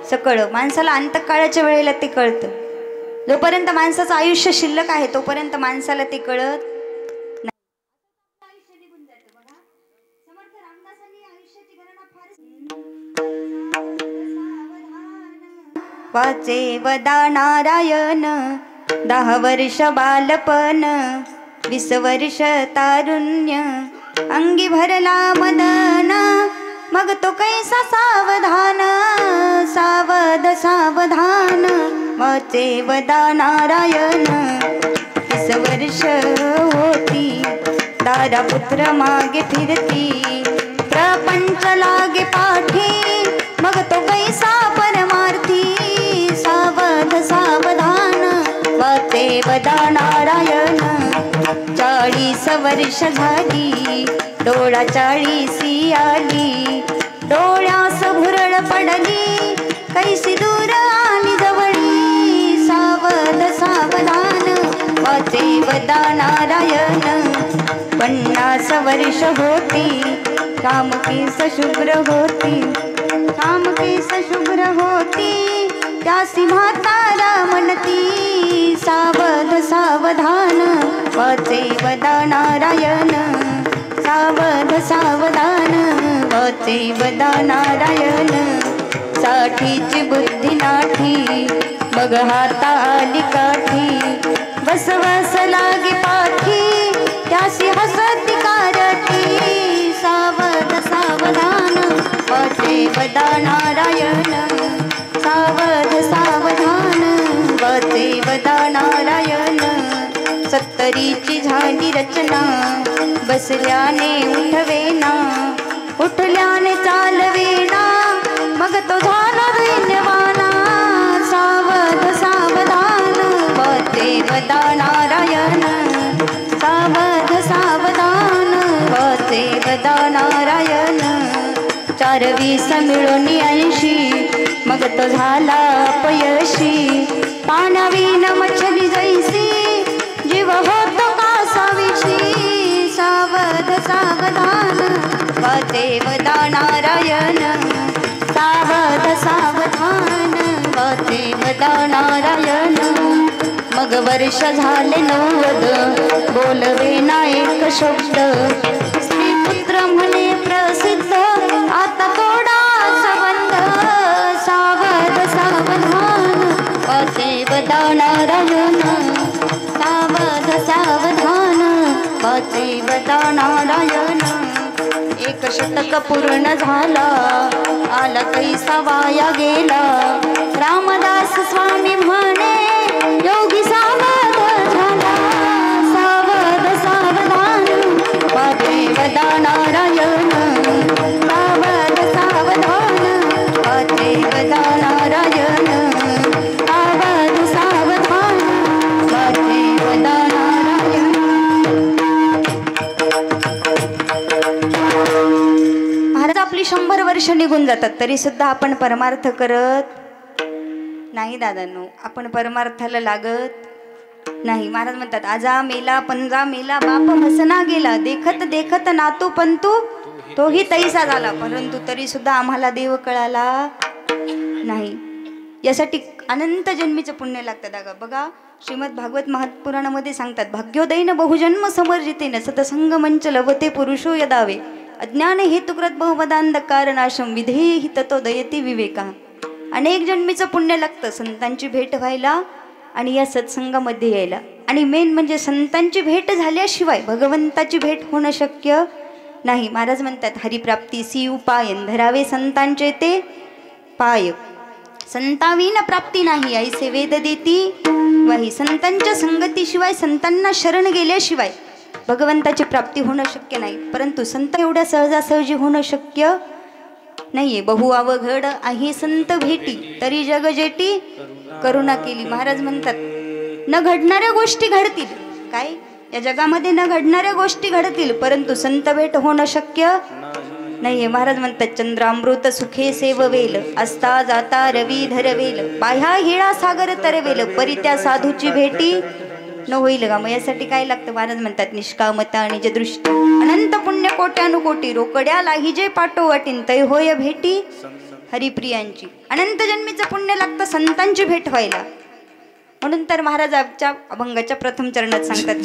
सकळ. माणसाला अंतकाळाच्या वेळेला ते कळतं. जोपर्यंत माणसाचं आयुष्य शिल्लक आहे तोपर्यंत माणसाला ते कळत नाही. वाचे वदा नारायण 10 वर्ष बालपण 20 वर्ष तारुण्य अंगी भरला मदन मग तो कैसा सावधान सावध सावधान. वाचे वदा नारायण 20 वर्ष होती दारापुत्र मागे फिरती प्रपंच लागे पाठी मग तो कैसा परमार्थी सावध सावधान. वाचे वदा नारायण 40 वर्ष झाली डोळा 40 आली डोळ्यास भुरळ पडली कैसी दूर आणि जवळी सावध सावधान. वाचे वदा नारायण 50 वर्ष होती कामकेस शुभ्र होती कामकेस शुभ्र होती त्यासी म्हातारा म्हणती सावध सावधान. वाचे वदा नारायण सावध सावधान. वाचे वदा नारायण 60ची बुद्धी नाठी मग हाता आली काठी बस बस लागे पाठी त्यासी हसती कारटी सावध सावधान. वाचे वदा नारायण सावध सावधान. वाचे वदा नारायण 70ची झाली रचना बसल्याने उठवेना उठल्याने चालवेना मग तो झाला दैन्यवाना सावध सावधान. वाचे वदा नारायण सावध सावधान. वाचे वदा नारायण 420 मिळून 80 मग तो झाला अपयशी पाण्याविन मछली जैसी जीव होतो कासाविषी सावध सावधान. वाचे वदा नारायण सावध सावधान. वाचे वदा नारायण मग वर्ष झाले 90 बोलवे ना एक शब्द स्त्री पुत्र म्हणे प्रसिद्ध आता थोडा संबंध सावध सावधान. वाचे वदा नारायण सावध सावधान. वाचे वदा नारायण 1 शतक पूर्ण झाला आला कैसा वाया गेला रामदास स्वामी म्हणे योगी सावध झाला सावध सावधान. वाचे वदा नारायण सावध सावधान. वाचे वदा नारायण सावध सावधान. वाचे वदा नारायण. महाराज आपली 100 वर्ष निघून जातात तरी सुद्धा आपण परमार्थ करत नाही दादांनो. आपण परमार्थाला लागत नाही. महाराज म्हणतात आजा मेला पंजा मेला बाप हसना गेला देखत देखत नातू पंतू तोही तैसा झाला परंतु तरी सुद्धा आम्हाला देव कळाला नाही. यासाठी अनंत जन्मीचं पुण्य लागतं दादा. बघा श्रीमद भागवत महापुराणामध्ये सांगतात भाग्योदयन बहुजन्म समर्जितेन सतसंग मंच लभते पुरुषो यदावे अज्ञान हेतुकृत बहुपदांधकार नाशम विधेहि ततो दयती विवेका. अनेक जन्मीचं पुण्य लागतं संतांची भेट व्हायला आणि या सत्संगामध्ये यायला. आणि मेन म्हणजे संतांची भेट झाल्याशिवाय भगवंताची भेट होणं शक्य नाही. महाराज म्हणतात हरिप्राप्तीसी उपायन धरावे संतांचे ते पाय संताविन प्राप्ती नाही ऐसे वेद देती वाही. संतांच्या संगतीशिवाय संतांना शरण गेल्याशिवाय भगवंताची प्राप्ती होणं शक्य नाही. परंतु संत एवढ्या सहजासहजी होणं शक्य नाहीये. बहु अवघड आहे संत भेटी तरी जग जेटी करुणा केली. महाराज म्हणतात न घडणाऱ्या गोष्टी घडतील काय या जगामध्ये न घडणाऱ्या गोष्टी घडतील, परंतु संत भेट होणं शक्य नाहीये. महाराज म्हणतात, चंद्रामृत सुखे सेववेल, असता जाता रवी धरवेल, बाह्या हिळा सागर तरवेल, परी त्या साधूची भेटी न होईल का. मग यासाठी काय लागतं. महाराज म्हणतात, निष्कामता आणि जे दृष्टी, अनंत पुण्य कोट्यानुकोटी, रोकड्याला हि जे पाठो वाटीन, तै होय भेटी हरिप्रियांची. अनंत जन्मीचं पुण्य लागतं संतांची भेट व्हायला. म्हणून तर महाराज आजच्या अभंगाच्या प्रथम चरणात सांगतात,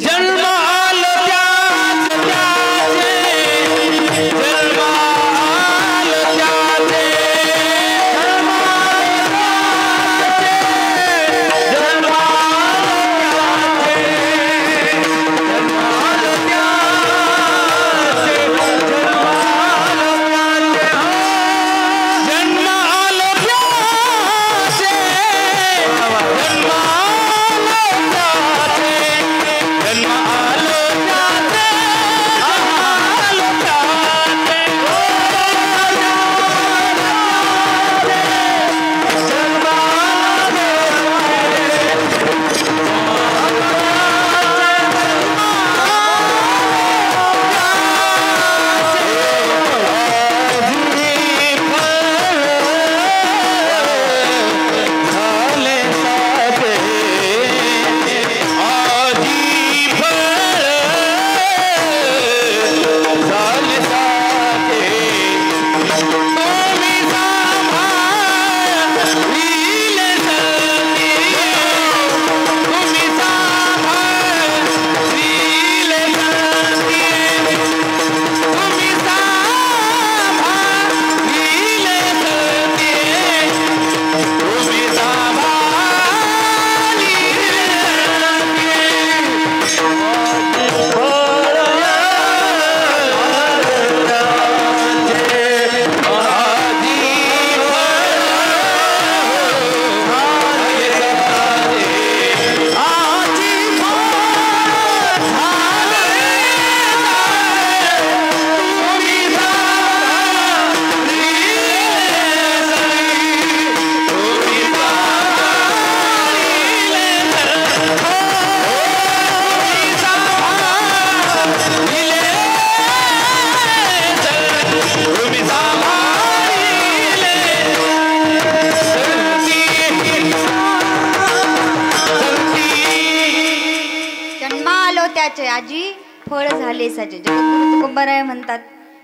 आजी फळ झाले साजे. जगद्गुरु तुकोबाराय म्हणतात,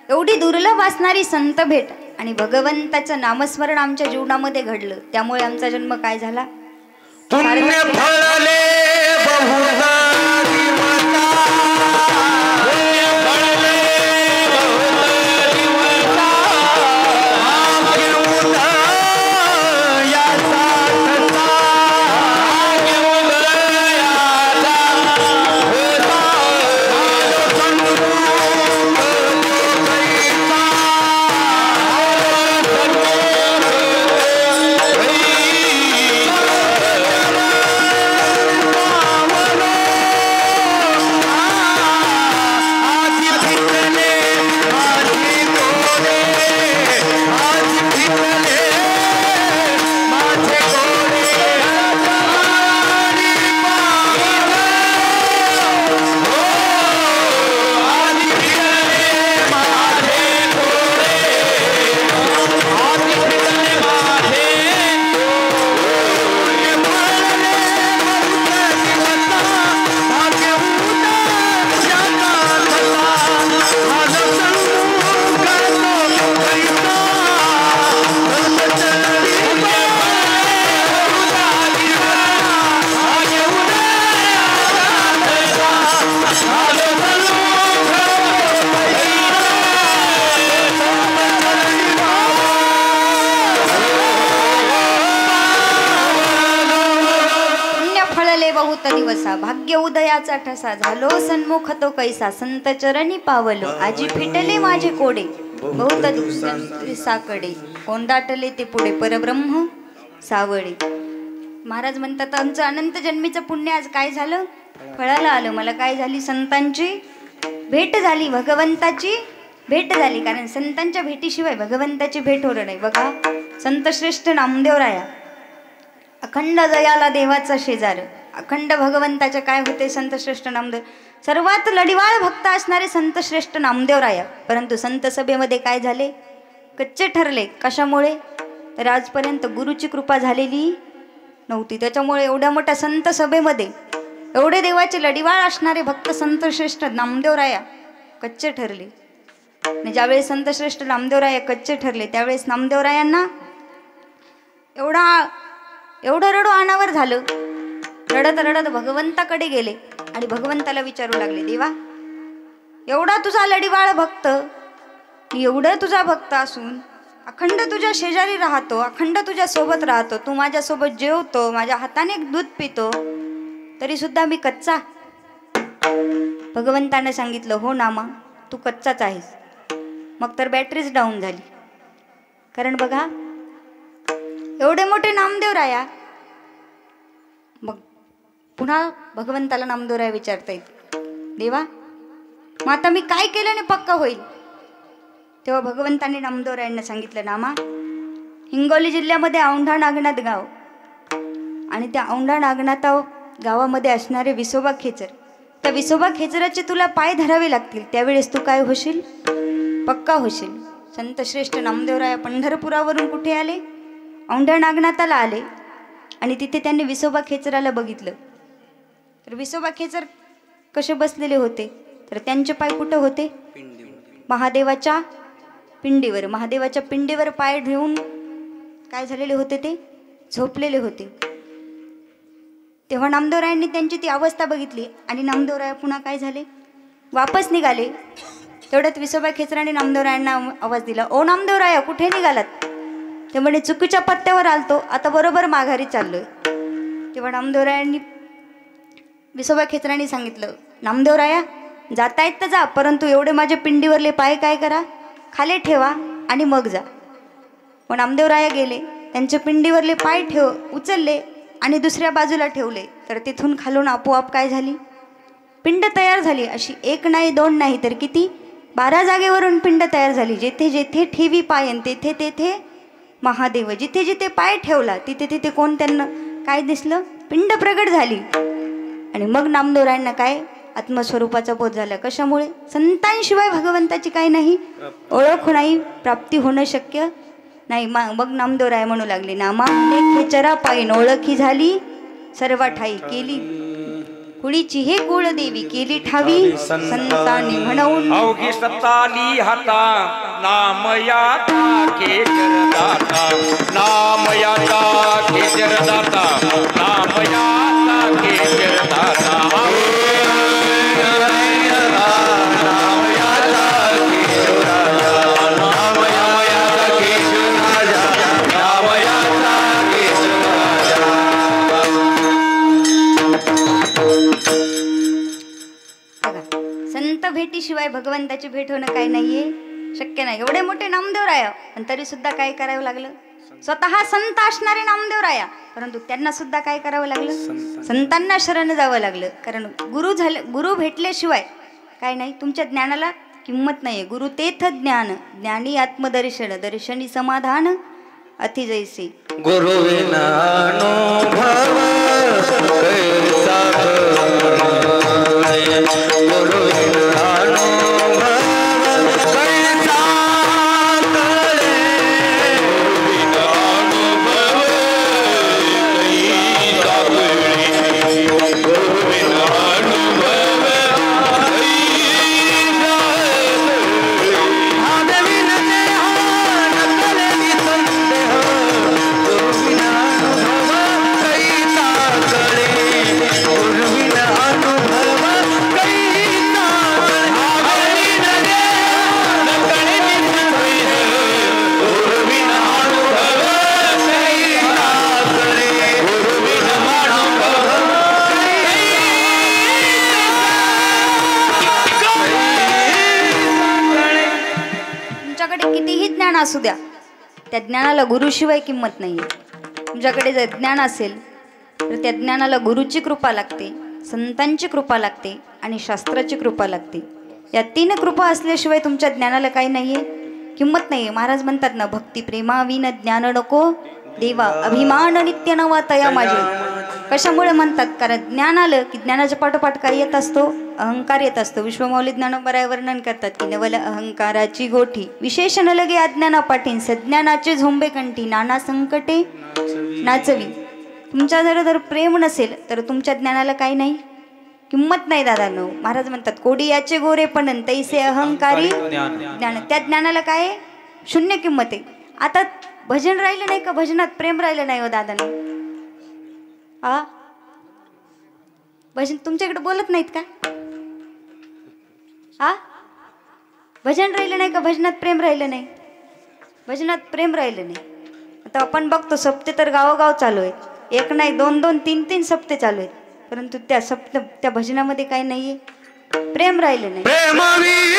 एवढी दुर्लभ असणारी संत भेट आणि भगवंताचं नामस्मरण आमच्या जीवनामध्ये घडलं, त्यामुळे आमचा जन्म काय झाला. पुण्य फळले बहुधा दिवसा भाग्य उदयाचा ठसा झालो सन्मुख तो कैसा संत चरणी पावलो आजी फिटले माझे कोडे बहुत साकडे कोंडाटले ते पुढे परब्रह्म सावळे. महाराज म्हणतात आमचं अनंत जन्मीचं पुण्य आज काय झालं, फळाला आलं. मला काय झाली, संतांची भेट झाली, भगवंताची भेट झाली. कारण संतांच्या भेटीशिवाय भगवंताची भेट होणार नाही. बघा संत श्रेष्ठ नामदेव राया, अखंड जयाला देवाचा शेजार, अखंड भगवंताचे काय होते संतश्रेष्ठ नामदेव, सर्वात लढिवाळ भक्त असणारे संतश्रेष्ठ नामदेवराया, परंतु संत सभेमध्ये काय झाले, कच्चे ठरले. कशामुळे, तर आजपर्यंत गुरुची कृपा झालेली नव्हती. त्याच्यामुळे एवढ्या मोठ्या संत सभेमध्ये एवढे देवाचे लढिवाळ असणारे भक्त संतश्रेष्ठ नामदेवराया कच्चे ठरले. आणि ज्यावेळेस संतश्रेष्ठ नामदेवराया कच्चे ठरले त्यावेळेस नामदेवरायांना एवढं रडू अनावर झालं. रडत रडत भगवंताकडे गेले आणि भगवंताला विचारू लागले, देवा एवढा तुझा लढिवाळ भक्त, एवढं तुझा भक्त असून अखंड तुझ्या शेजारी राहतो, अखंड तुझ्या सोबत राहतो, तू माझ्यासोबत जेवतो, माझ्या हाताने दूध पितो, तरी सुद्धा मी कच्चा. भगवंताने सांगितलं, हो नामा तू कच्चाच आहेस. मग तर बॅटरीच डाऊन झाली. कारण बघा एवढे मोठे नामदेवराया, मग पुन्हा भगवंताला नामदेवराया विचारता येत, देवा मग आता मी काय केल्याने पक्का होईल. तेव्हा भगवंताने नामदेवरायांना सांगितलं, नामा हिंगोली जिल्ह्यामध्ये औंढा नागनाथ गाव आणि त्या औंढा नागनाथ गावामध्ये असणारे विसोबा खेचर, त्या विसोबा खेचराचे तुला पाय धरावे लागतील, त्यावेळेस तू काय होशील, पक्का होशील. संतश्रेष्ठ नामदेवराया पंढरपुरावरून कुठे आले, औंढा नागनाथाला आले आणि तिथे त्यांनी विसोबा खेचराला बघितलं. तर विसोबा खेचर कसे बसलेले होते, तर त्यांचे पाय कुठं होते, महादेवाच्या पिंडीवर. महादेवाच्या पिंडीवर पाय ठेवून काय झालेले होते, ते झोपलेले होते. तेव्हा नामदेवरायांनी त्यांची ती अवस्था बघितली आणि नामदेवराया पुन्हा काय झाले, वापस निघाले. तेवढ्यात विसोबा खेचराने नामदेवरायांना आवाज दिला, ओ नामदेवराया कुठे निघालात. ते म्हणे चुकीच्या पत्त्यावर आलतो, आता बरोबर माघारी चाललोय. तेव्हा नामदेवरायांनी विसोबा खेचरांनी सांगितलं, नामदेवराया जातायत तर जा, परंतु एवढे माझे पिंडीवरले पाय काय करा, खाली ठेवा आणि मग जा. मग नामदेवराया गेले, त्यांच्या पिंडीवरले पाय उचलले आणि दुसऱ्या बाजूला ठेवले. तर तिथून खालून आपोआप काय झाली, पिंड तयार झाली. अशी एक नाही दोन नाही तर किती, 12 जागेवरून पिंड तयार झाली. जेथे जेथे ठेवी पायन तेथे तेथे महादेव, जिथे जिथे पाय ठेवला तिथे तिथे कोण, त्यांना काय दिसलं, पिंड प्रगट झाली. आणि मग नामदेवरायांना काय आत्मस्वरूपाचा बोध झाला. कशामुळे, संतांशिवाय भगवंताची काय नाही ओळख नाही, प्राप्ती होणं शक्य नाही. मग नामदेवराय म्हणू लागले, नामा खेचरा पायीन ओळखी झाली, सर्व ठाई केली कुळीची हे कुळदेवी, केली ठावी संतांनी म्हणून. अवघी सत्ताली हाता नाम याता खेचर दाता, नाम याता खेचर दाता, नाम याता खेचर दाता. संत भेटीशिवाय भगवंताची भेट होणं काय नाहीये, शक्य नाही. एवढे मोठे नामदेवराया पण तरी सुद्धा काय करावं लागलं, स्वतः संत असणारे नामदेवराया, परंतु त्यांना सुद्धा काय करावं लागलं, संतांना शरण जावं लागलं. कारण गुरु भेटल्याशिवाय काय नाही, तुमच्या ज्ञानाला किंमत नाहीये. गुरु तेथ ज्ञान, ज्ञानी आत्मदर्शन, दर्शनी समाधान अति जैसे. गुरु विना अनुभव कैसा गुरु विना अनुभव कैसा कळे, बिना अनुभव कैसा कळे, गुरु विना अनुभव कैसा कळे. आदविन देहान कले निसंदेह, गुरु विना अनुभव कैसा कळे, गुरु विना अनुभव कितीही ज्ञान असू द्या, त्या ज्ञानाला गुरुशिवाय किंमत नाही. तुमच्याकडे जर ज्ञान असेल तर त्या ज्ञानाला गुरुची कृपा लागते, संतांची कृपा लागते आणि शास्त्राची कृपा लागते. या 3 कृपा असल्याशिवाय तुमच्या ज्ञानाला काही नाहीये, किंमत नाहीये. महाराज म्हणतात ना, भक्ती प्रेमाविन ज्ञान नको देवा, अभिमान नित्य नवा तया माझे. कशामुळे म्हणतात? कारण ज्ञान आलं की ज्ञानाच्या पाठोपाठ काय येत असतो? अहंकार येत असतो. विश्वमौली ज्ञानोबराय वर्णन करतात की नवल अहंकाराची गोठी विशेषण लगे अज्ञाना पाठीन सज्ञानाचे झोंबे कंठी नाना संकटे नाचवी. तुमच्या जर प्रेम नसेल तर तुमच्या ज्ञानाला काही नाही, किंमत नाही दादांनो. महाराज म्हणतात कोडी याचे गोरे पण तैसे अहंकारी ज्ञान. त्या ज्ञानाला काय आहे? शून्य किंमत आहे. आता भजन राहिलं नाही का? भजनात प्रेम राहिलं नाही हो दादांनो. हा भजन तुमच्याकडे बोलत नाहीत का? हा भजन राहिलं नाही का? भजनात प्रेम राहिलं नाही. भजनात प्रेम राहिलं नाही. आता आपण बघतो सप्ते तर गावोगाव चालू आहेत. एक नाही, दोन दोन, तीन तीन सप्ते चालू आहेत. परंतु त्या भजनामध्ये काही नाहीये, प्रेम राहिलं नाही. प्रेमाविन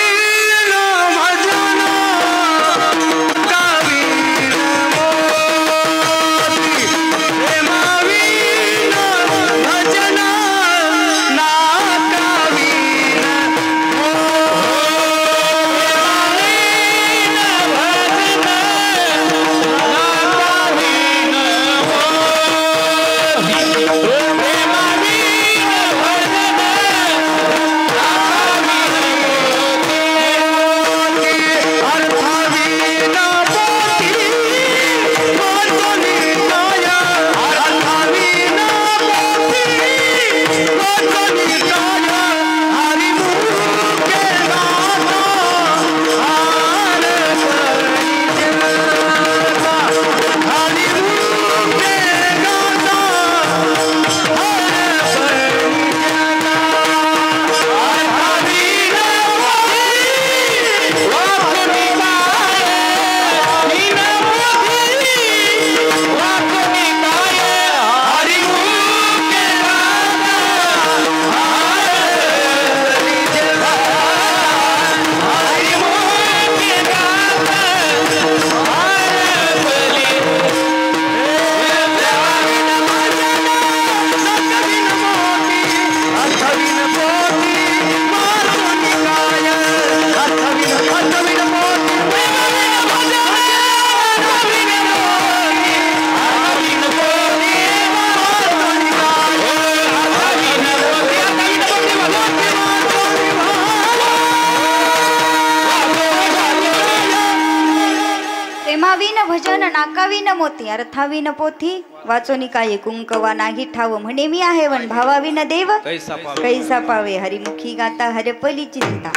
भजन नाकाविन मोती अर्थाविन पोथी वाचोनी काय कुंकवा नाही ठाव म्हणे मी आहे वन भावाविन देव कैसा पावे हरिमुखी गाता हरपली चिंता.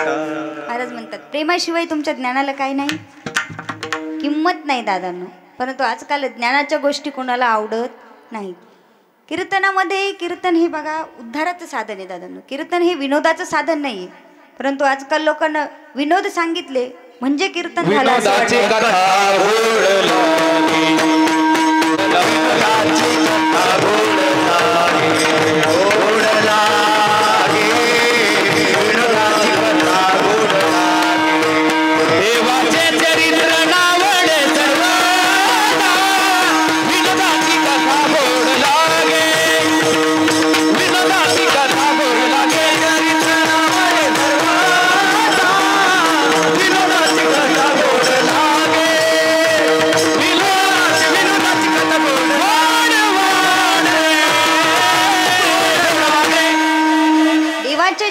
महाराज म्हणतात प्रेमाशिवाय तुमच्या ज्ञानाला काय नाही, किंमत नाही दादांनो. परंतु आजकाल ज्ञानाच्या गोष्टी कोणाला आवडत नाही. कीर्तनामध्ये कीर्तन हे बघा उद्धाराचं साधन आहे दादांनो. कीर्तन हे विनोदाचं साधन नाही. परंतु आजकाल लोकांना विनोद सांगितले म्हणजे कीर्तन झालं असं वाटतं.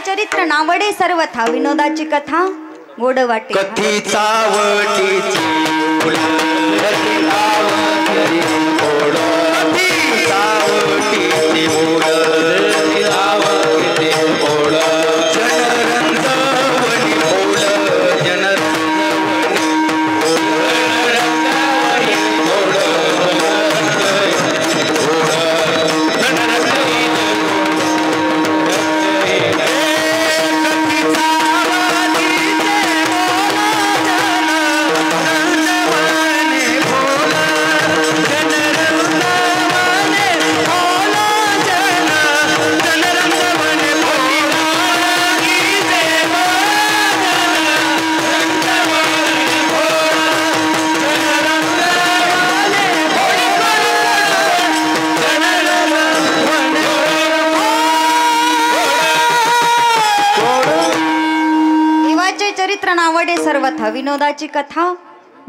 चरित्र नावडे सर्वथा विनोदाची कथा गोड वाटे. कथीचा वटीची चरित्र नावडे सर्वथा विनोदाची कथा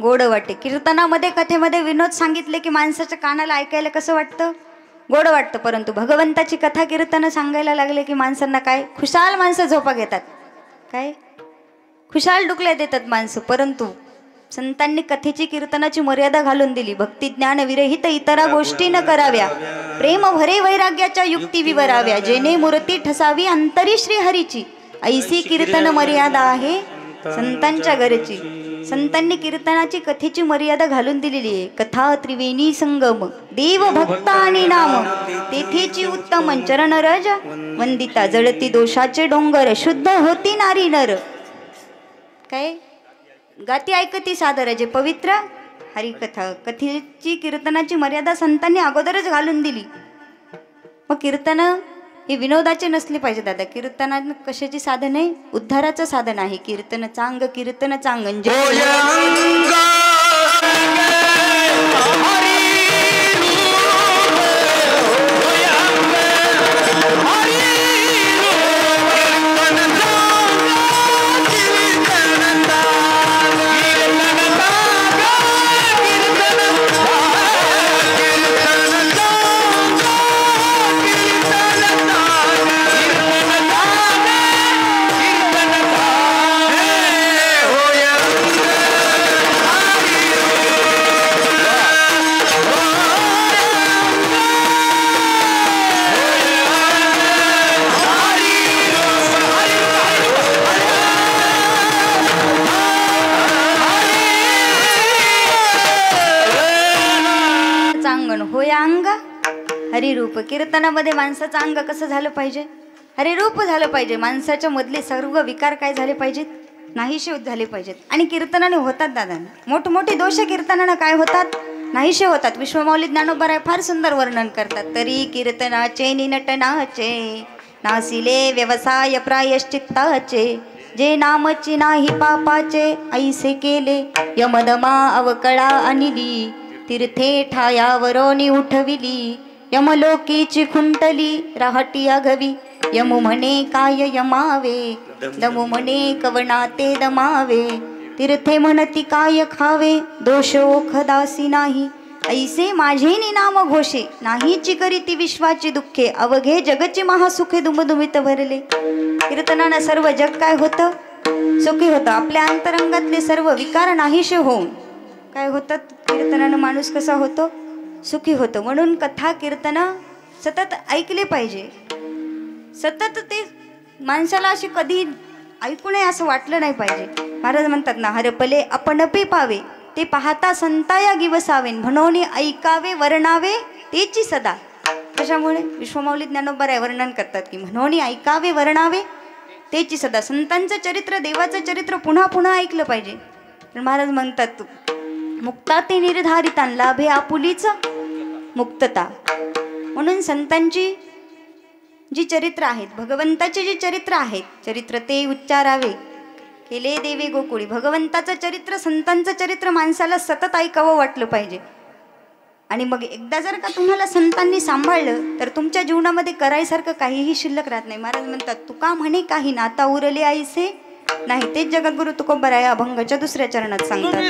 गोड वाटे. कीर्तनामध्ये कथेमध्ये विनोद सांगितले की माणसाच्या कानाला ऐकायला कसं वाटतं? गोड वाटतं, परंतु भगवंताची कथा कीर्तन सांगायला लागले की माणसांना काय खुशाल माणसं झोपा घेतात, काय खुशाल डुकल्या देतात माणसं. परंतु संतांनी कथेची कीर्तनाची मर्यादा घालून दिली. भक्ती ज्ञान विरहित इतरा गोष्टी न कराव्या, प्रेम भरे वैराग्याच्या युक्ती विवराव्या, जेणे मूर्ती ठसावी अंतरी श्री हरीची, ऐसी कीर्तन मर्यादा आहे संतांच्या घरची. संतांनी कीर्तनाची कथेची मर्यादा घालून दिलेली आहे. कथा त्रिवेणी संगम, देव भक्त आणि नाम, तेथेची उत्तम चरण रज वंदिता, जळती दोषाचे डोंगर, शुद्ध होती नारी नर. काय गाती ऐकती सादर जे पवित्र हरिकथा. कथेची कीर्तनाची मर्यादा संतांनी अगोदरच घालून दिली. मग कीर्तन हे विनोदाचे नसले पाहिजे दादा. कीर्तना कशाची साधन आहे? उद्धाराचं साधन आहे. कीर्तन चांग कीर्तन चांगन अंग हरिरूप. कीर्तनामध्ये माणसाचं अंग कसं झालं पाहिजे? हरिरूप झालं पाहिजे. माणसाच्या मधले सर्व विकार काय झाले पाहिजेत? नाहीशे झाले पाहिजेत. आणि कीर्तनाने होतात दादा. मोठमोठे दोष कीर्तनानं काय होतात? नाहीशे होतात. विश्वमौली ज्ञानोबराय फार सुंदर वर्णन करतात. तरी कीर्तनाचे निनटनाचे, नासिले व्यवसाय प्रायश्चित्ताचे, जे नामची नाही पापाचे, ऐसे केले यमदमा अवकळा अनिली, तीर्थे ठायावरोनी उठविली, यमलोकीची खुंटली राहटी आघवी, यमु म्हणे काय यमावे, दमु म्हणे कवना ते दमावे, तीर्थे म्हणती काय खावे, दोष ओखदासी नाही, ऐसे माझे नाम घोषे, नाहीची करीती विश्वाची दुःखे, अवघे जगची महासुखे दुमदुमित भरले. कीर्तनानं सर्व जग काय होतं? सुखी होतं. आपल्या अंतरंगातले सर्व विकार नाहीशे होऊन काय होतात? कीर्तनानं माणूस कसा होतो? सुखी होतो. म्हणून कथा कीर्तन सतत ऐकले पाहिजे. सतत ते माणसाला अशी कधी ऐकू नये असं वाटलं नाही पाहिजे. महाराज म्हणतात ना, हरपले आपण पे पावे, ते पाहता संताया गिवसावेन, म्हणून ऐकावे वर्णावे तेची सदा. कशामुळे? विश्वमौली ज्ञानोबराय वर्णन करतात की म्हणून ऐकावे वर्णावे तेची सदा. संतांचं चरित्र, देवाचं चरित्र पुन्हा पुन्हा ऐकलं पाहिजे. तर महाराज म्हणतात, मुक्ता ते निर्धारिता लाभे आपुलीच मुक्तता. म्हणून संतांची जी चरित्र आहेत, भगवंताची जी चरित्र आहेत, चरित्र ते उच्चारावे केले देवे गोकुळी. भगवंताचं चरित्र, संतांचं चरित्र माणसाला सतत ऐकावं वाटलं पाहिजे. आणि मग एकदा जर का तुम्हाला संतांनी सांभाळलं तर तुमच्या जीवनामध्ये करायसारखं काहीही शिल्लक राहत नाही. महाराज म्हणतात, तुका म्हणे काही नाता उरले ऐसे नाही. तेच जगद्गुरु तुकोबराय अभंगाच्या दुसऱ्या चरणात सांगतात.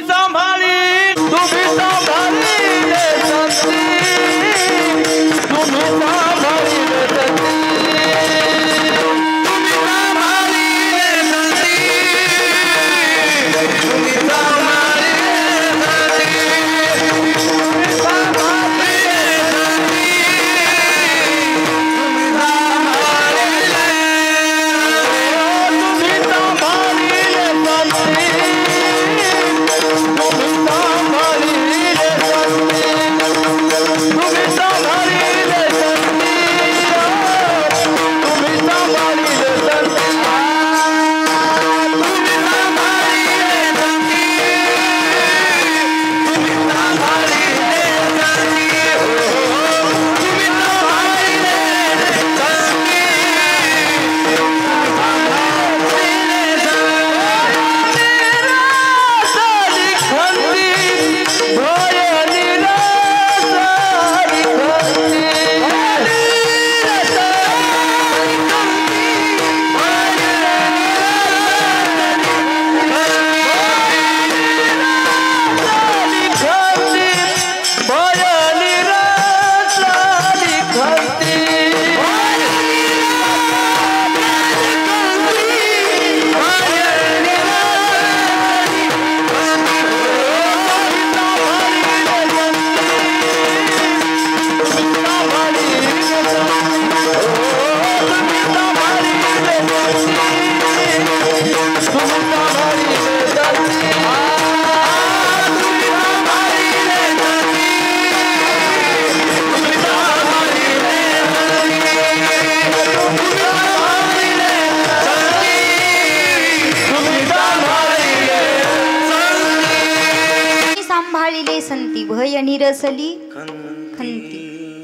सांभाळिले संती भय निरसली खंती.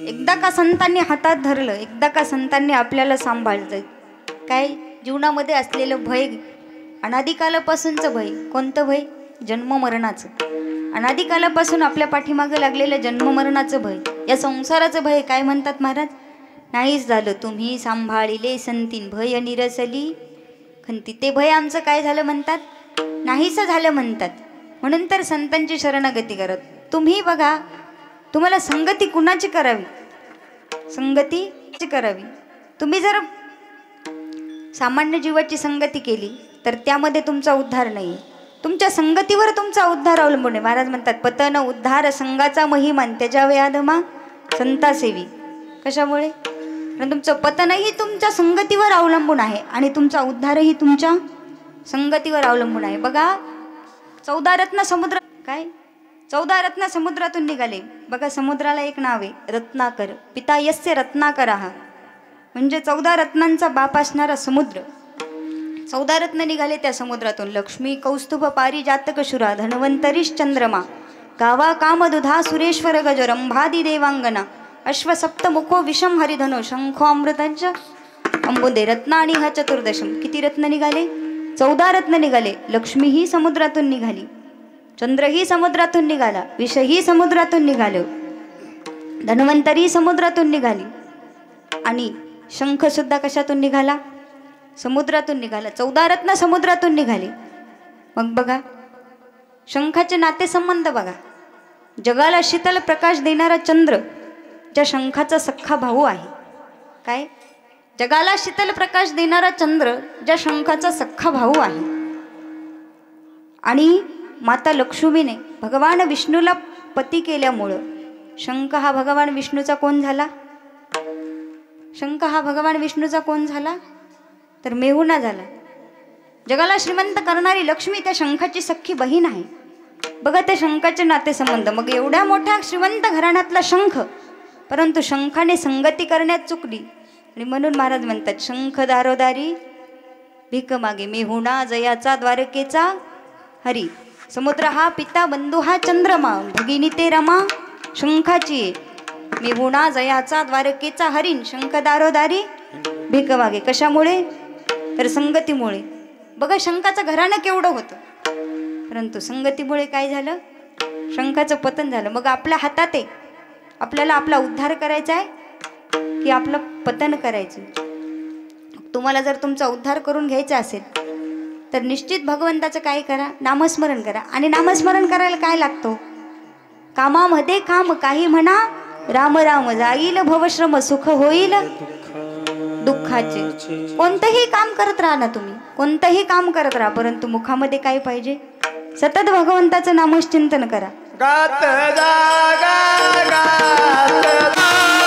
एकदा का संतांनी हातात धरलं, एकदा का संतांनी आपल्याला सांभाळलं, काय जीवनामध्ये असलेलं भय, अनादिकालापासूनचं भय, कोणतं भय? जन्म मरणाचं. अनादिकालापासून आपल्या पाठीमागे लागलेलं जन्म मरणाचं भय, या संसाराचं भय काय म्हणतात महाराज? नाहीच झालं. तुम्ही सांभाळिले संतीन भय निरसली खंती. ते भय आमचं काय झालं म्हणतात? नाहीच झालं म्हणतात. म्हणून तर संतांची शरणागती करत. तुम्ही बघा, तुम्हाला संगती कुणाची करावी? संगती करावी. तुम्ही जर सामान्य जीवाची संगती केली तर त्यामध्ये तुमचा उद्धार नाही. तुमच्या संगतीवर तुमचा उद्धार अवलंबून आहे. महाराज म्हणतात पतन उद्धार संघाचा महिमान त्याच्यावे आदमा संता सेवी. कशामुळे? कारण तुमचं पतनही तुमच्या संगतीवर अवलंबून आहे आणि तुमचा उद्धारही तुमच्या संगतीवर अवलंबून आहे. बघा 14 रत्न समुद्र, काय 14 रत्न समुद्रातून निघाले. बघा समुद्राला एक नाव आहे रत्नाकर. पिता यस्य रत्नाकर हा म्हणजे 14 रत्नांचा बाप असणारा समुद्र. 14 रत्न निघाले त्या समुद्रातून. लक्ष्मी कौस्तुभ पारिजातक शुरा धन्वंतरीश चंद्रमा गावा कामदुधा सुरेश्वर गज रंभादी देवांगना अश्वसप्तमुखो विषम हरिधनो शंखो अमृतंच अंबुदे रत्नानी हा चतुर्दशम. किती रत्न निघाले? 14 रत्न निघाले. लक्ष्मी ही समुद्रातून निघाली, चंद्रही समुद्रातून निघाला, विषही समुद्रातून निघालं, धन्वंतरी समुद्रातून निघाली आणि शंख सुद्धा कशातून निघाला? समुद्रातून निघाला. 14 रत्न समुद्रातून निघाले. मग बघा शंखाचे नातेसंबंध बघा. जगाला शीतल प्रकाश देणारा चंद्र ज्या शंखाचा सख्खा भाऊ आहे. काय? जगाला शीतल प्रकाश देणारा चंद्र ज्या शंखाचा सख्खा भाऊ आहे. आणि माता लक्ष्मीने भगवान विष्णूला पती केल्यामुळं शंख हा भगवान विष्णूचा कोण झाला? शंख हा भगवान विष्णूचा कोण झाला? तर मेहुणा झाला. जगाला श्रीमंत करणारी लक्ष्मी त्या शंखाची सख्खी बहीण आहे. बघा त्या शंखाचे नातेसंबंध. मग एवढ्या मोठ्या श्रीमंत घराण्यातला शंख, परंतु शंखाने संगती करण्यात चुकली आणि म्हणून महाराज म्हणतात शंख दारोदारी भीक मागे मेहुणा जयाचा द्वारकेचा हरी. समुद्र हा पिता बंधू हा चंद्रमा भगिनी ते रमा शंखाची मेहुणा जयाचा द्वारकेचा हरीण. शंख दारोदारी भीक मागे. कशामुळे? तर संगतीमुळे. बघा शंखाचं घराणं केवढं होतं, परंतु संगतीमुळे काय झालं? शंखाचं पतन झालं. मग आपल्या हातात आहे, आपल्याला आपला उद्धार करायचा आहे की आपलं पतन करायचं? तुम्हाला जर तुमचा उद्धार करून घ्यायचा असेल तर निश्चित भगवंताचं काय करा? नामस्मरण करा. आणि नामस्मरण करायला काय लागतो? कामामध्ये काम काही म्हणा राम राम जाईल भवश्रम सुख होईल दुःखाचे. कोणतंही काम करत राहा ना तुम्ही, कोणतंही काम करत राहा, परंतु मुखामध्ये काय पाहिजे? सतत भगवंताचं नामचिंतन करा. गात जागा गात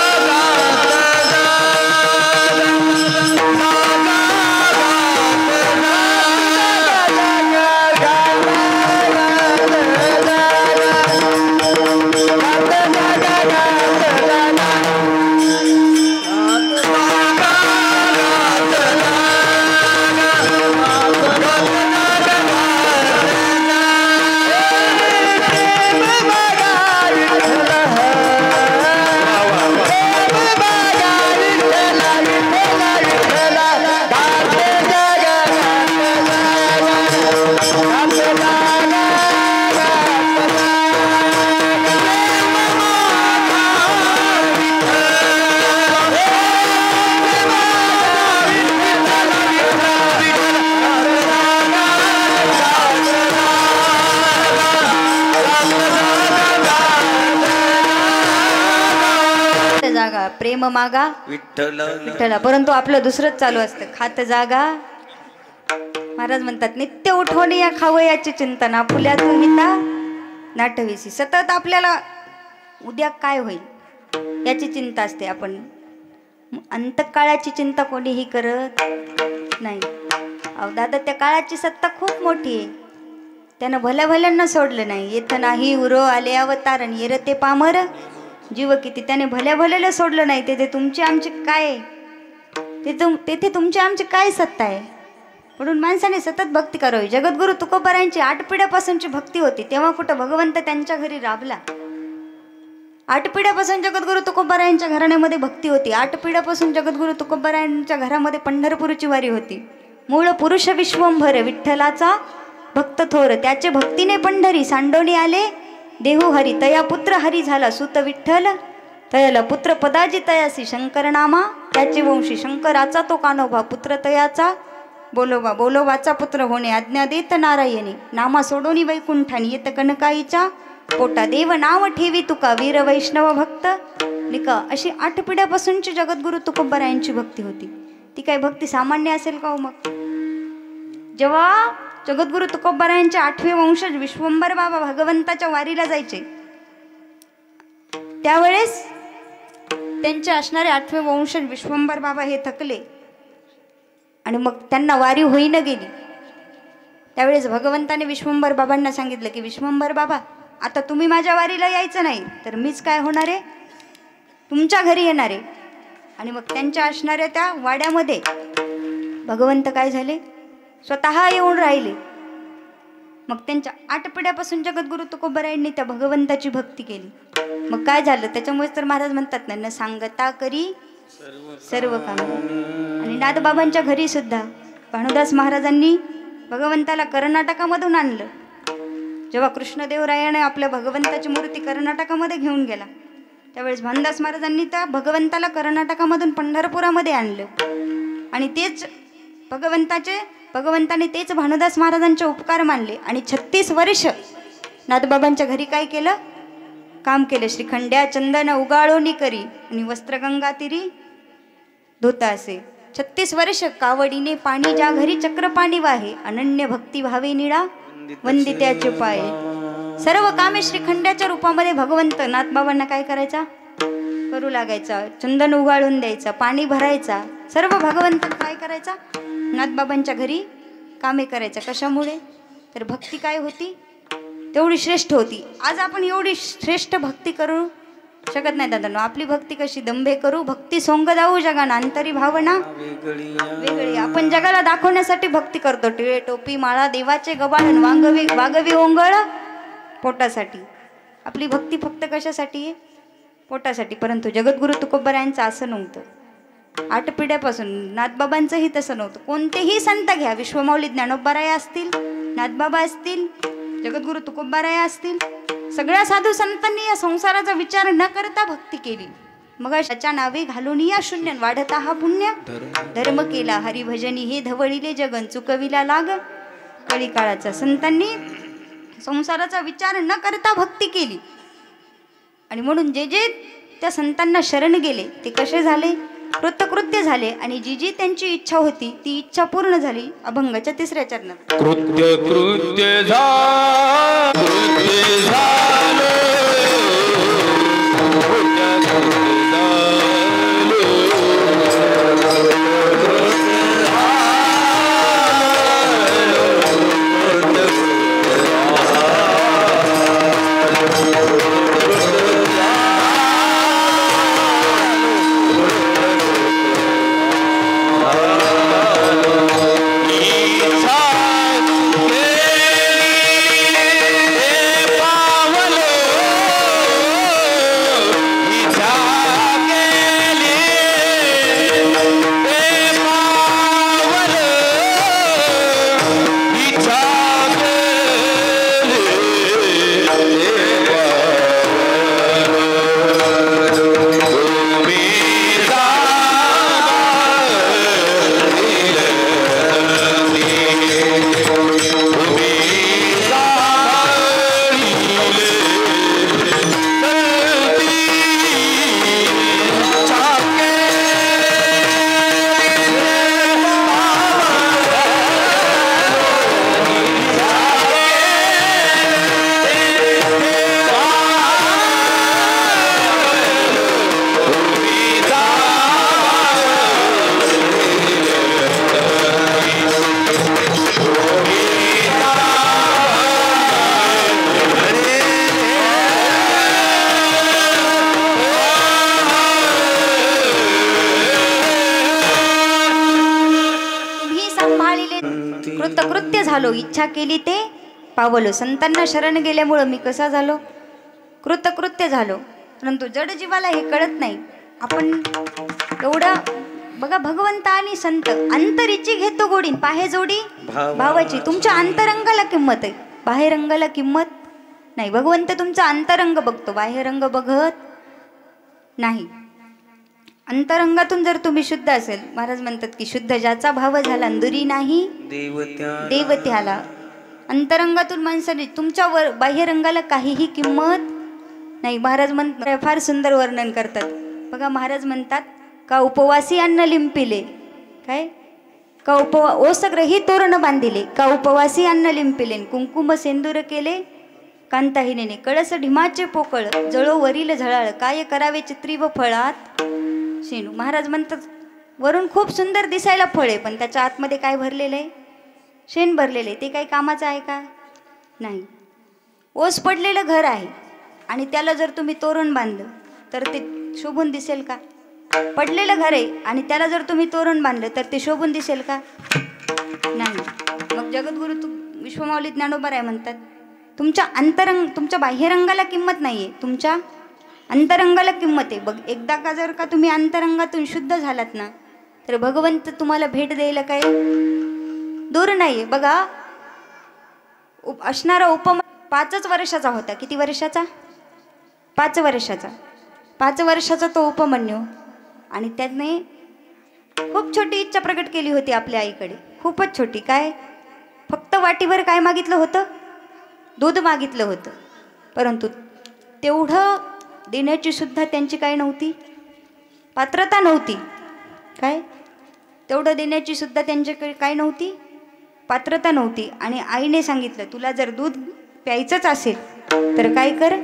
प्रेम मागा विठ्ठल विठ्ठला. परंतु आपलं दुसरंच चालू असतं, खात जागा. महाराज म्हणतात नित्य उठवणे या खावयाची चिंतन आपुल्यातून हिता नाटवीसी. सतत आपल्याला उद्या काय होईल याची चिंता असते. आपण अंतकाळाची चिंता कोणीही करत नाही. अहो दादा, त्या काळाची सत्ता खूप मोठी आहे. त्यानं भल्या भल्यांना सोडलं नाही. येथ नाही उरो आले अवतारण येर ते पामर जीव किती. त्याने भल्या भल्याला सोडलं नाही. तेथे तुमची आमची काय, तेथे तुमची आमची काय सत्ता आहे. म्हणून माणसाने सतत भक्ती करावी. जगद्गुरु तुकोबारायांची 8 पिढ्यापासूनची भक्ती होती. तेव्हा कुठं भगवंत त्यांच्या घरी राबला. 8 पिढ्यापासून जगद्गुरु तुकोबारायांच्या घराण्यामध्ये भक्ती होती. 8 पिढ्यापासून जगद्गुरु तुकोबारायांच्या घरामध्ये पंढरपूरची वारी होती. मूळ पुरुष विश्वंभर विठ्ठलाचा भक्त थोर. त्याचे भक्तीने पंढरी सांडोनी आले देहू हरी. तया पुत्र हरी झाला सुत विठ्ठल. तयाला पुत्र पदाजी तयासी शंकर नामा. त्याचे वंशी शंकराचा तो कानोबा. पुत्र तयाचा बोलोबा. बोलोबाचा पुत्र होणे आज्ञा देत नारायणी. नामा सोडोनी वैकुंठानी येत कनकाईच्या पोटा. देव नाव ठेवी तुका वीर वैष्णव भक्त निका. अशी 8 पिढ्यापासूनची जगद्गुरु तुकोबारायांची भक्ती होती. ती काय भक्ती सामान्य असेल का हो? मग जेव्हा जगद्गुरु तुकोबारायांचे 8वे वंशज विश्वंभर बाबा भगवंताच्या वारीला जायचे, त्यावेळेस त्यांचे असणारे 8वे वंशज विश्वंभर बाबा हे थकले आणि मग त्यांना वारी होईना गेली. त्यावेळेस भगवंताने विश्वंभर बाबांना सांगितलं की विश्वंभर बाबा, आता तुम्ही माझ्या वारीला यायचं नाही तर मीच काय होणार आहे, तुमच्या घरी येणार आहे. आणि मग त्यांच्या असणाऱ्या त्या वाड्यामध्ये भगवंत काय झाले, स्वतः येऊन राहिले. मग त्यांच्या 8 पिढ्यापासून जगद्गुरु तुकोबारायांनी त्या भगवंताची भक्ती केली. मग काय झालं, त्याच्यामुळेच तर महाराज म्हणतात ना, न सांगता करी सर्व काम. आणि नाथबाबांच्या घरी सुद्धा भानुदास महाराजांनी भगवंताला कर्नाटकामधून आणलं. जेव्हा कृष्णदेवरायाने आपल्या भगवंताची मूर्ती कर्नाटकामध्ये घेऊन गेला, त्यावेळेस भानुदास महाराजांनी त्या भगवंताला कर्नाटकामधून पंढरपुरामध्ये आणलं. आणि तेच भगवंताने तेच भानुदास महाराजांचे उपकार मानले. आणि 36 वर्ष नाथबाबांच्या घरी काय केलं, काम केलं. श्रीखंड्या चंदन उगाळोनी करी आणि वस्त्रगंगा तिरी धोता असे. 36 वर्ष कावडीने पाणी ज्या घरी चक्र पाणी वाहे. अनन्य भक्ती भावे निळा वंदित्याचे पाय. सर्व कामे श्रीखंड्याच्या रूपामध्ये भगवंत नाथबाबांना काय करायचा, करू लागायचा. चंदन उगाळून द्यायचा, पाणी भरायचा. सर्व भगवंत काय करायचा, नाथबाबांच्या घरी कामे करायचा. कशामुळे, तर भक्ती काय होती, तेवढी श्रेष्ठ होती. आज आपण एवढी श्रेष्ठ भक्ती करू शकत नाही दादा. आपली भक्ती कशी, दंभे करू भक्ती सोंग जाऊ जगाना अंतरी भावना वेगळी. आपण जगाला दाखवण्यासाठी भक्ती करतो. टिळे टोपी माळा देवाचे गबाळण वागवी ओंगळ पोटासाठी. आपली भक्ती फक्त कशासाठी आहे, पोटासाठी. परंतु जगद्गुरु तुकोबारायांचं असं नव्हतं. 8 पिढ्यापासून नाथबाबांचंही तसं नव्हतं. कोणतेही संत घ्या, विश्वमौली ज्ञानोबाराय असतील, नाथबाबा असतील, जगद्गुरु तुकोबाराय असतील, सगळ्या साधू संतांनी या संसाराचा विचार न करता भक्ती केली. मग त्याच्या नावे घालून या शून्य वाढता हा पुण्य. धर्म केला हरिभजनी हे धवळीले जगन चुकविला लाग कळी काळाचा. संतांनी संसाराचा विचार न करता भक्ती केली. आणि म्हणून जे जे त्या संतांना शरण गेले ते कसे झाले, कृतकृत्य झाले. आणि जी जी त्यांची इच्छा होती ती इच्छा पूर्ण झाली. अभंगाच्या 3ऱ्या चरणात कृत्य कृत्य झाले. पावलो कृतकृत्य झालो, इच्छा केली ते पावलो. संतांना शरण गेल्यामुळं मी कसा झालो? कृतकृत्य झालो. परंतु जड जीवाला हे कळत नाही. आपण एवढं बघा, भगवंत आणि संत अंतरीची घेतो गोडी, पाहे जोडी भावाची. तुमच्या अंतरंगाला किंमत आहे, बाहेरंगाला किंमत नाही. भगवंत तुमचा अंतरंग बघतो, बाहेरंग बघत नाही. अंतरंगातून जर तुम्ही शुद्ध असेल, महाराज म्हणतात की शुद्ध ज्याचा भाव झाला अंदुरी नाही देव त्याला. अंतरंगातून माणसाने तुमच्या बाह्यरंगाला काहीही किंमत नाही. महाराज म्हणतात, फार सुंदर वर्णन करतात बघा. महाराज म्हणतात का उपवासी अन्न लिंपिले, काय का ओसग्रही तोरण बांधिले, का उपवासी अन्न लिंपिले, कुंकुम सेंदूर केले कांताहिनेने, कळस ढिमाचे पोकळ जळो वरील झळाळ, काय करावे चित्री व फळात शेणू. महाराज म्हणतात वरून खूप सुंदर दिसायला फळ आहे, पण त्याच्या आतमध्ये काय भरलेलं आहे? शेण भरलेलं आहे. ते काही कामाचं आहे का? नाही. ओस पडलेलं घर आहे आणि त्याला जर तुम्ही तोरण बांधलं तर ते शोभून दिसेल का? पडलेलं घर आहे आणि त्याला जर तुम्ही तोरण बांधलं तर ते शोभून दिसेल का? नाही. मग जगद्गुरु विश्वमाऊली ज्ञानोबा म्हणतात, तुमच्या बाह्यरंगाला किंमत नाही आहे, तुमच्या अंतरंगाला किंमत आहे. बघ, एकदा का जर का तुम्ही अंतरंगातून शुद्ध झालात ना, तर भगवंत तुम्हाला भेट द्यायला काय दूर नाही आहे. बघा, असणारा उपमा 5 वर्षाचा होता. किती वर्षाचा? 5 वर्षाचा. 5 वर्षाचा तो उपमन्यू, आणि त्याने खूप छोटी इच्छा प्रकट केली होती आपल्या आईकडे, खूपच छोटी. काय? फक्त वाटीभर काय मागितलं होतं? दूध मागितलं होतं. परंतु तेवढं देण्याची सुद्धा त्यांची काय नव्हती? पात्रता नव्हती. काय? तेवढं देण्याची सुद्धा त्यांच्याकडे काय नव्हती? पात्रता नव्हती. आणि आईने सांगितलं, तुला जर दूध प्यायचंच असेल तर काय कर?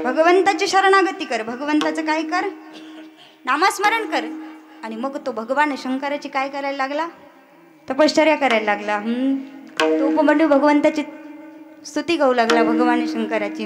भगवंताची शरणागती कर. भगवंताचं काय कर? नामस्मरण कर. आणि मग तो भगवान शंकराची काय करायला लागला? तपश्चर्या करायला लागला. तो उपमन्यू भगवंताची स्तुती गाऊ लागला भगवान शंकराची.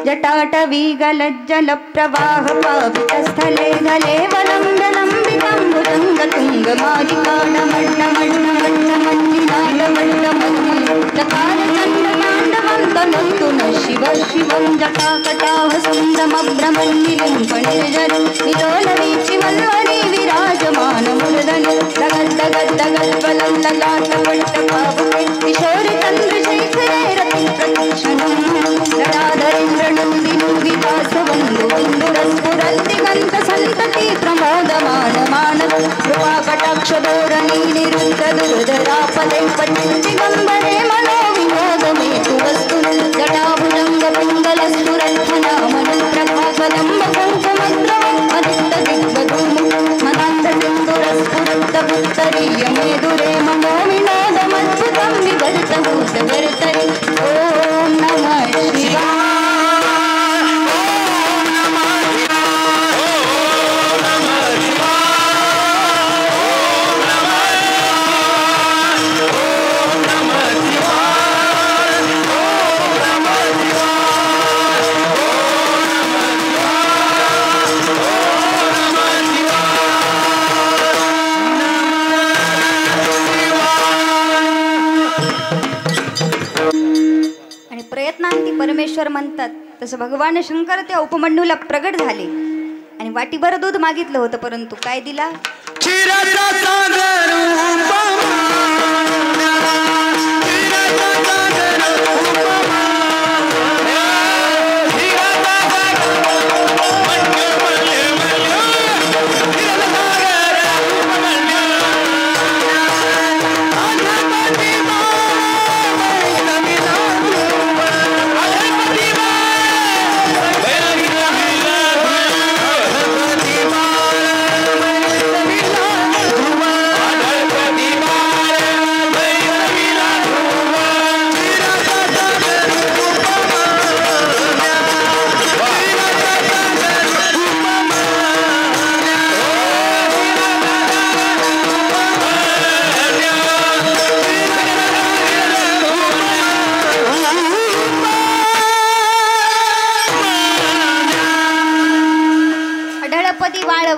जटाटवी गलज्जल प्रवाह पावितस्थले गले वलंबलंबितांबुजंग तुंग मालिकाण मण्ड मण्ड मण्ड मण्डिनाद मण्ड मण्डकार चन्द्रताण्डवं तनोतु न शिव शिवं जटाकटाह सुन्दमभ्रमन्निलिं पणिर्जर विलोलवीचि वल्लरी विराजमान मूर्धनि दगद् दगद् दगद् बलं ललाटपट्टपावके किशोरि चन्द्रशेखरे रति प्रतीक्षणं जटाधरेन्द्र नन्दिनु विलासवन्दु वन्दुरस्फुरद्दिगन्त सन्तति प्रमोदमान मानस कृपा कटाक्ष धोरणी निरुद्ध दुर्धरापदे पट्टिगम्बरे मनो विनोदमे तु वस्तु जटाभुजङ्ग पिङ्गलस्फुरद्धना मनुप्रभागलम्ब कुङ्कुमद्रवं मदित्त दिग्बधूमु मनान्धसिन्दुरस्फुरद्द पुत्तरीय मेदुरे मनो विनोदमद्भुतं विवर्तभूतवर्तरि ॐ नमः शिवाय. परमेश्वर म्हणतात तसं भगवान शंकर त्या उपमन्यूला प्रगट झाले आणि वाटीभर दूध मागितलं होतं, परंतु काय दिला?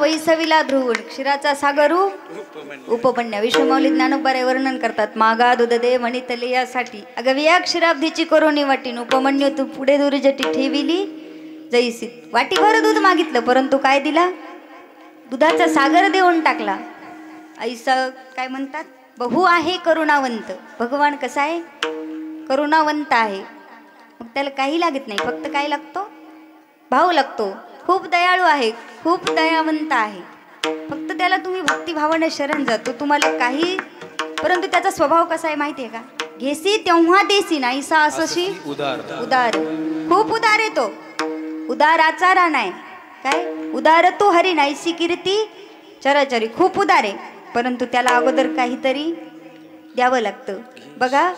वैसविला ध्रुवून क्षीराचा सागरू उपपन्या विश्वमौली ज्ञानोबारे वर्णन करतात. मागा दूध दे म्हणितले यासाठी अगविया क्षीराब्धीची करोनी वाटीन उपमन्यू तू पुढे दुर्जटी ठेविली जैसी. वाटीभर दूध मागितलं परंतु काय दिला? दुधाचा सागर देऊन टाकला. ऐसा काय म्हणतात? बहु आहे करुणावंत. भगवान कसा आहे? करुणावंत आहे. मग त्याला काही लागत नाही, फक्त काय लागतो? भाव लागतो. खूप दयाळू आहे, खूप दयावंत आहे. फक्त त्याला तुम्ही भक्तिभावाने शरण जातो तुम्हाला काही. परंतु त्याचा स्वभाव कसा आहे माहिती आहे का? घेसी तेव्हा देसी नाहीसा असशी उदार. खूप उदार आहे तो. उदार आचारा नाही काय? उदार तो हरी नाहीसी कीर्ती चराचरी. खूप उदार आहे परंतु त्याला अगोदर काहीतरी द्यावं लागतं. बघा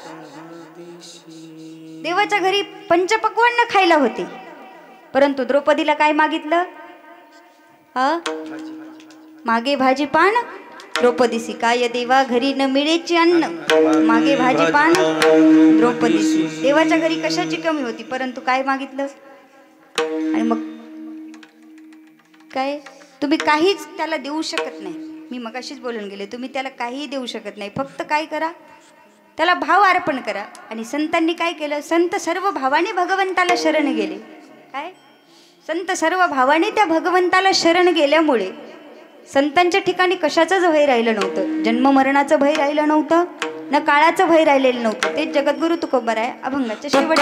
देवाच्या घरी पंचपक्वान्न खायला होते परंतु द्रौपदीला काय मागितलं? मागे भाजी पान द्रौपदीसी. काय देवा घरी न मिळेची अन्न मागे भाजी पान द्रौपदीसी. देवाच्या घरी कशाची कमी होती परंतु काय मागितलं? आणि मग काय? तुम्ही काहीच त्याला देऊ शकत नाही. मी मगाशीच बोलून गेले, तुम्ही त्याला काहीही देऊ शकत नाही. फक्त काय करा? त्याला भाव अर्पण करा. आणि संतांनी काय केलं? संत सर्व भावाने भगवंताला शरण गेले. काय? संत सर्व भावाने त्या भगवंताला शरण गेल्यामुळे संतांच्या ठिकाणी कशाचंच भय राहिलं नव्हतं. जन्म मरणाचं भय राहिलं नव्हतं, न काळाचं भय राहिलेलं नव्हतं. ते जगद्गुरु तुकोबाराय अभंगाच्या शेवट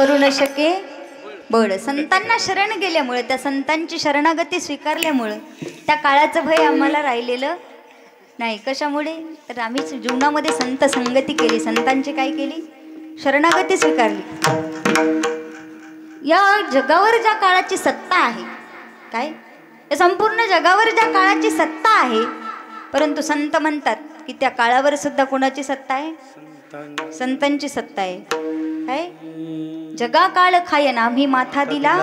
करू न शके बळ. संतांना शरण गेल्यामुळे, त्या संतांची शरणागती स्वीकारल्यामुळं त्या काळाचं भय आम्हाला राहिलेलं नाही. कशामुळे? तर आम्ही जीवनामध्ये संत संगती केली, संतांची काय केली? शरणागती स्वीकारली. या जगावर ज्या काळाची सत्ता आहे, काय या संपूर्ण जगावर ज्या काळाची सत्ता आहे, परंतु संत म्हणतात की त्या काळावर सुद्धा कोणाची सत्ता आहे? संतांची सत्ता आहे. काय? जगा काळ खायन आम्ही माथा दिला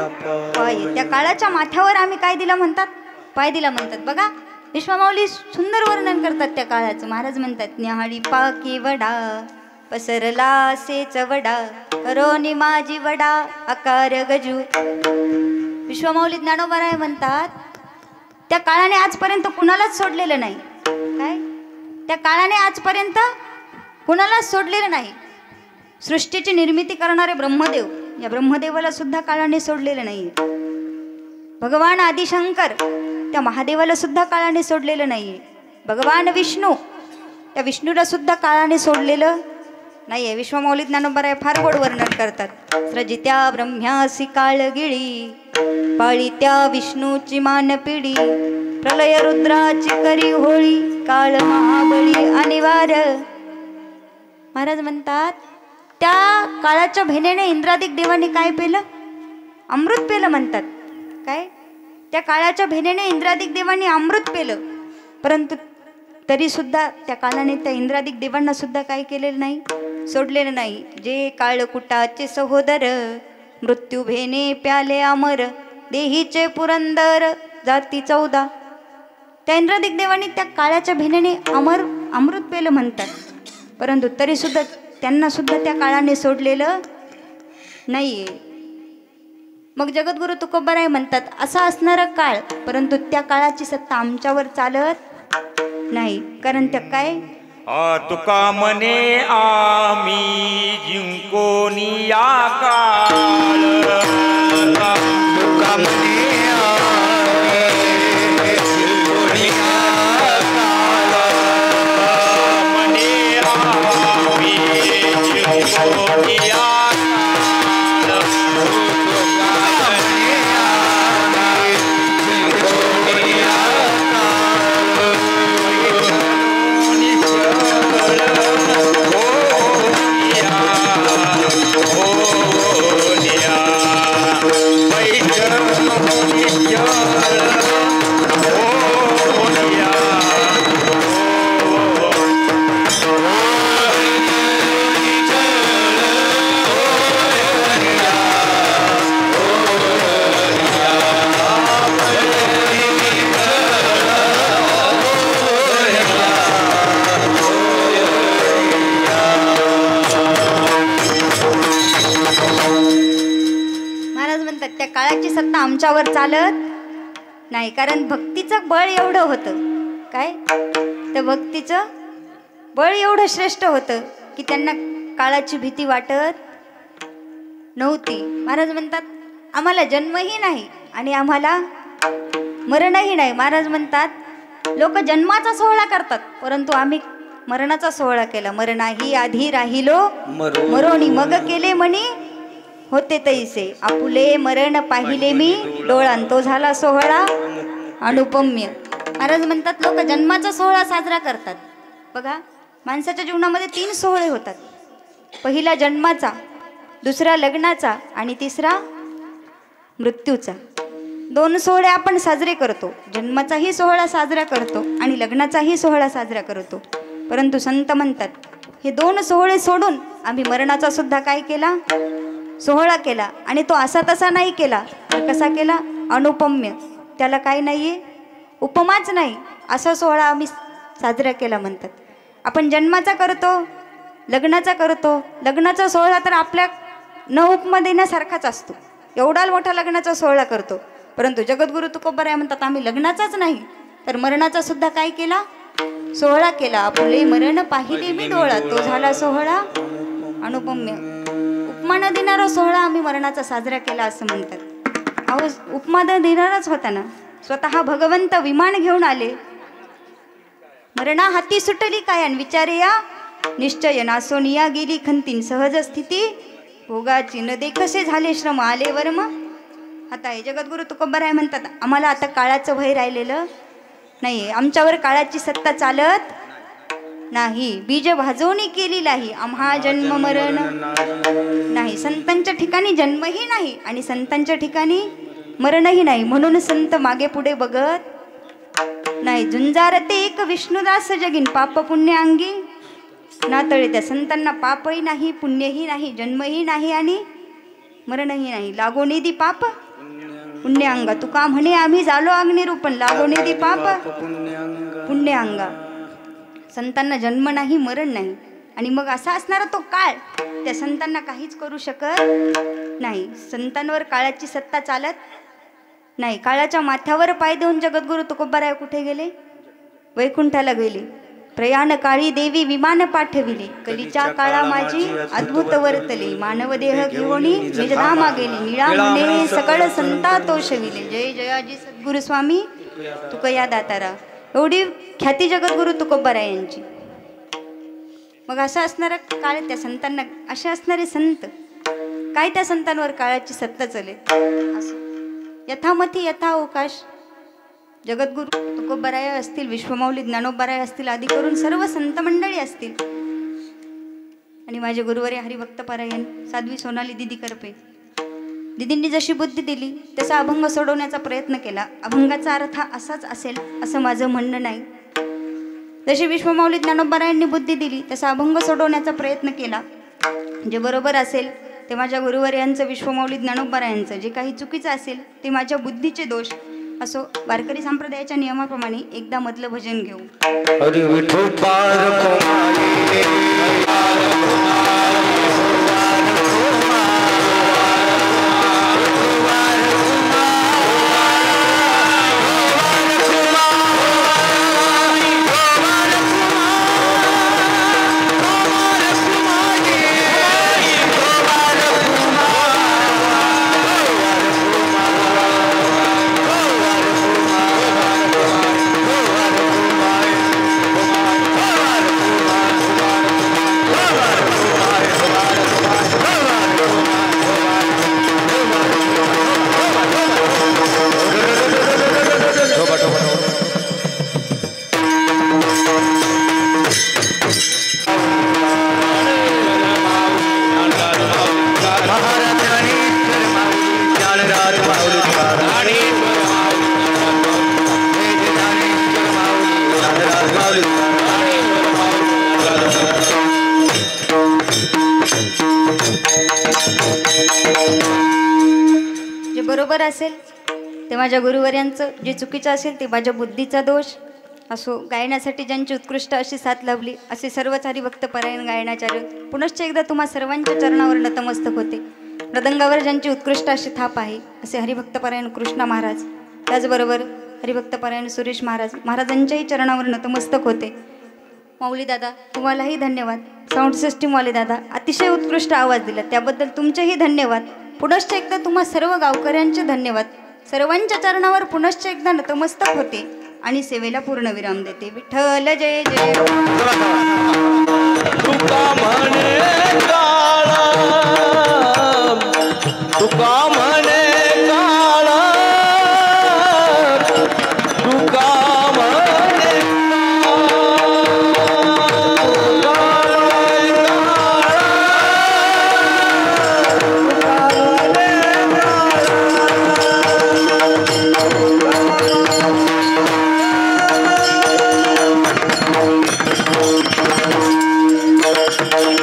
पाय. त्या काळाच्या माथ्यावर आम्ही काय दिला म्हणतात? पाय दिला म्हणतात. बघा विश्वमाऊली सुंदर वर्णन करतात त्या काळाचं. महाराज म्हणतात, न्याहाळी पाके वडा पसरला सेच वडा करोनी माझी वडा आकार गजू. विश्वमाऊली ज्ञानोबराय म्हणतात, त्या काळाने आजपर्यंत कुणालाच सोडलेलं नाही. काय? त्या काळाने आजपर्यंत कुणालाच सोडलेलं नाही. सृष्टीची निर्मिती करणारे ब्रह्मदेव, या ब्रह्मदेवाला सुद्धा काळाने सोडलेलं नाही. भगवान आदिशंकर, त्या महादेवाला सुद्धा काळाने सोडलेलं नाहीये. भगवान विष्णू, त्या विष्णूला सुद्धा काळाने सोडलेलं नाहीये. विश्वमाऊली ज्ञानोबराय फार गोड वर्णन करतात. सृजित्या ब्रह्म्यासी काळगिळी पाळी त्या विष्णूची मानपिढी प्रलय रुद्राची करी होळी काळ महाबळी अनिवार्य. महाराज म्हणतात, त्या काळाच्या भेनेने इंद्रादिक देवांनी काय पेलं? अमृत पेलं म्हणतात. काय? त्या काळाच्या भेनेने इंद्रादिक देवांनी अमृत पेलं. परंतु तरी सुद्धा त्या काळाने त्या इंद्रादिक देवांना सुद्धा काय केलेलं नाही? सोडलेलं नाही. जे काळकुटाचे सहोदर मृत्यू भेने प्याले अमर देहीचे पुरंदर जाती 14. त्या इंद्रादिक देवांनी त्या काळाच्या भेनेने अमृत पेलं म्हणतात. परंतु तरी सुद्धा त्यांना सुद्धा त्या काळाने सोडलेलं नाहीये. मग जगद्गुरु तुकोबाराय म्हणतात, असा असणारा काळ, परंतु त्या काळाची सत्ता आमच्यावर चालत नाही. कारण त्या काय? तुका म्हणे आम्ही जिंकोनी या काळ. तुका म्हणे काळाची सत्ता आमच्यावर चालत नाही. कारण भक्तीचं बळ एवढं होतं. काय? त्या भक्तीचं बळ एवढं श्रेष्ठ होतं की त्यांना काळाची भीती वाटत नव्हती. महाराज म्हणतात, आम्हाला जन्मही नाही आणि आम्हाला मरणही नाही. महाराज म्हणतात, लोक जन्माचा सोहळा करतात, परंतु आम्ही मरणाचा सोहळा केला. मरणाही आधी राहिलो मरोणी मग केले म्हणी होते तैसे आपुले मरण पाहिले मी डोळान तो झाला सोहळा अनुपम्य. महाराज म्हणतात, लोक जन्माचा सोहळा साजरा करतात. बघा, माणसाच्या जीवनामध्ये 3 सोहळे होतात. पहिला जन्माचा, दुसरा लग्नाचा आणि तिसरा मृत्यूचा. 2 सोहळे आपण साजरे करतो. जन्माचाही सोहळा साजरा करतो आणि लग्नाचाही सोहळा साजरा करतो. परंतु संत म्हणतात, हे 2 सोहळे सोडून आम्ही मरणाचा सुद्धा काय केला? सोहळा केला. आणि तो असा तसा नाही केला, तर कसा केला? अनुपम्य. त्याला काय नाहीये? उपमाच नाही. असा सोहळा आम्ही साजरा केला म्हणतात. आपण जन्माचा करतो, लग्नाचा करतो. लग्नाचा सोहळा तर आपल्या न उपमा देण्यासारखाच असतो. एवढा मोठा लग्नाचा सोहळा करतो. परंतु जगद्गुरु तुकोबाराय म्हणतात, आम्ही लग्नाचाच नाही तर मरणाचा सुद्धा काय केला? सोहळा केला. आपुले मरण पाहिले मी डोळा तो झाला सोहळा अनुपम्य. उपमा न देणारा सोहळा आम्ही मरणाचा साजरा केला असं म्हणतात. अहो, उपमा न देणाराच होता ना. स्वतः भगवंत विमान घेऊन आले. मरणा हाती सुटली काय आणि विचारे या निश्चय नासोनिया गेली खंतीन सहज स्थिती भोगाची न दे कसे झाले श्रम आले वर्म. आता हे जगद्गुरु तुकोबाराय म्हणतात आम्हाला आता काळाचं भय राहिलेलं नाही, आमच्यावर काळाची सत्ता चालत नाही. बीज भाजवणी केली नाही आम्हा जन्म मरण नाही. संतांच्या ठिकाणी जन्मही नाही आणि संतांच्या ठिकाणी मरणही नाही, म्हणून संत मागे पुढे बघत नाही. झुंजारते एक विष्णुदास जगीन पाप पुण्य अंगी नातळे. त्या संतांना पापही नाही, पुण्यही नाही, जन्मही नाही आणि मरणही नाही. लागो निधी पाप पुण्य अंगा. तुका म्हणे आम्ही झालो अग्निरूपण लागो निधी पाप पुण्य अंगा. संतांना जन्म नाही, मरण नाही आणि मग असा असणारा तो काळ त्या संतांना काहीच करू शकत नाही. संतांवर काळाची सत्ता चालत नाही. काळाच्या माथ्यावर पाय देऊन जगद्गुरु तुकोबाराय कुठे गेले? वैकुंठाला गेले. प्रयाण काळी देवी विमान पाठविले कलीच्या काळा माझी अद्भुत वर्तले. मानव देह घेऊनी निजधामा गेली निळा म्हणे सकळ संता तोषविले. जय जयाजी सद्गुरु स्वामी तुकया दातारा. एवढी ख्याती जगद्गुरु तुकोबाराय यांची. मग असा असणारा काळ त्या संतांना, असे असणारे संत काय त्या संतांवर काळाची सत्ता चले. यथामथी यथा अवकाश. जगद्गुरु तुकोबाराय असतील, विश्वमाऊली ज्ञानोबाराय असतील, आदी करून सर्व संत मंडळी असतील आणि माझे गुरुवारी हरिभक्तपरायण साध्वी सोनाली दिदी करपे. दिदींनी जशी बुद्धी दिली तसा अभंग सोडवण्याचा प्रयत्न केला. अभंगाचा अर्थ असाच असेल असं माझं म्हणणं नाही. जशी विश्वमाऊली ज्ञानोबारायांनी बुद्धी दिली तसा अभंग सोडवण्याचा प्रयत्न केला. जे बरोबर असेल ते माझ्या गुरुवर्यांचं, विश्वमाऊली ज्ञानोबारायांचं, जे काही चुकीचं असेल ते माझ्या बुद्धीचे दोष असो. वारकरी संप्रदायाच्या नियमाप्रमाणे एकदा मधलं भजन घेऊ. हरी विठू पार जे बरोबर असेल ते माझ्या गुरुवर्यांचं, जे चुकीचं असेल ते माझ्या बुद्धीचा दोष असो. गायनासाठी ज्यांची उत्कृष्ट अशी साथ लाभली असे सर्वच हरिभक्तपरायण गायनाचार्य पुनश्च एकदा तुम्हा सर्वांच्या चरणावर नतमस्तक होते. मृदंगावर ज्यांची उत्कृष्ट अशी थाप आहे असे हरिभक्तपरायण कृष्णा महाराज, त्याचबरोबर हरिभक्तपरायण सुरेश महाराज, महाराजांच्याही चरणावर नतमस्तक होते. माऊली दादा तुम्हालाही धन्यवाद. साऊंड सिस्टीमवाले दादा अतिशय उत्कृष्ट आवाज दिला त्याबद्दल तुमचेही धन्यवाद. पुनश्च एकदा तुम्हा सर्व गावकऱ्यांचे धन्यवाद. सर्वांच्या चरणावर पुनश्च एकदा नतमस्तक होते आणि सेवेला पूर्ण विराम देते. विठ्ठल जय जय. तुका म्हणे काळा, तुका म्हणे काळा, तुका म्हणे जय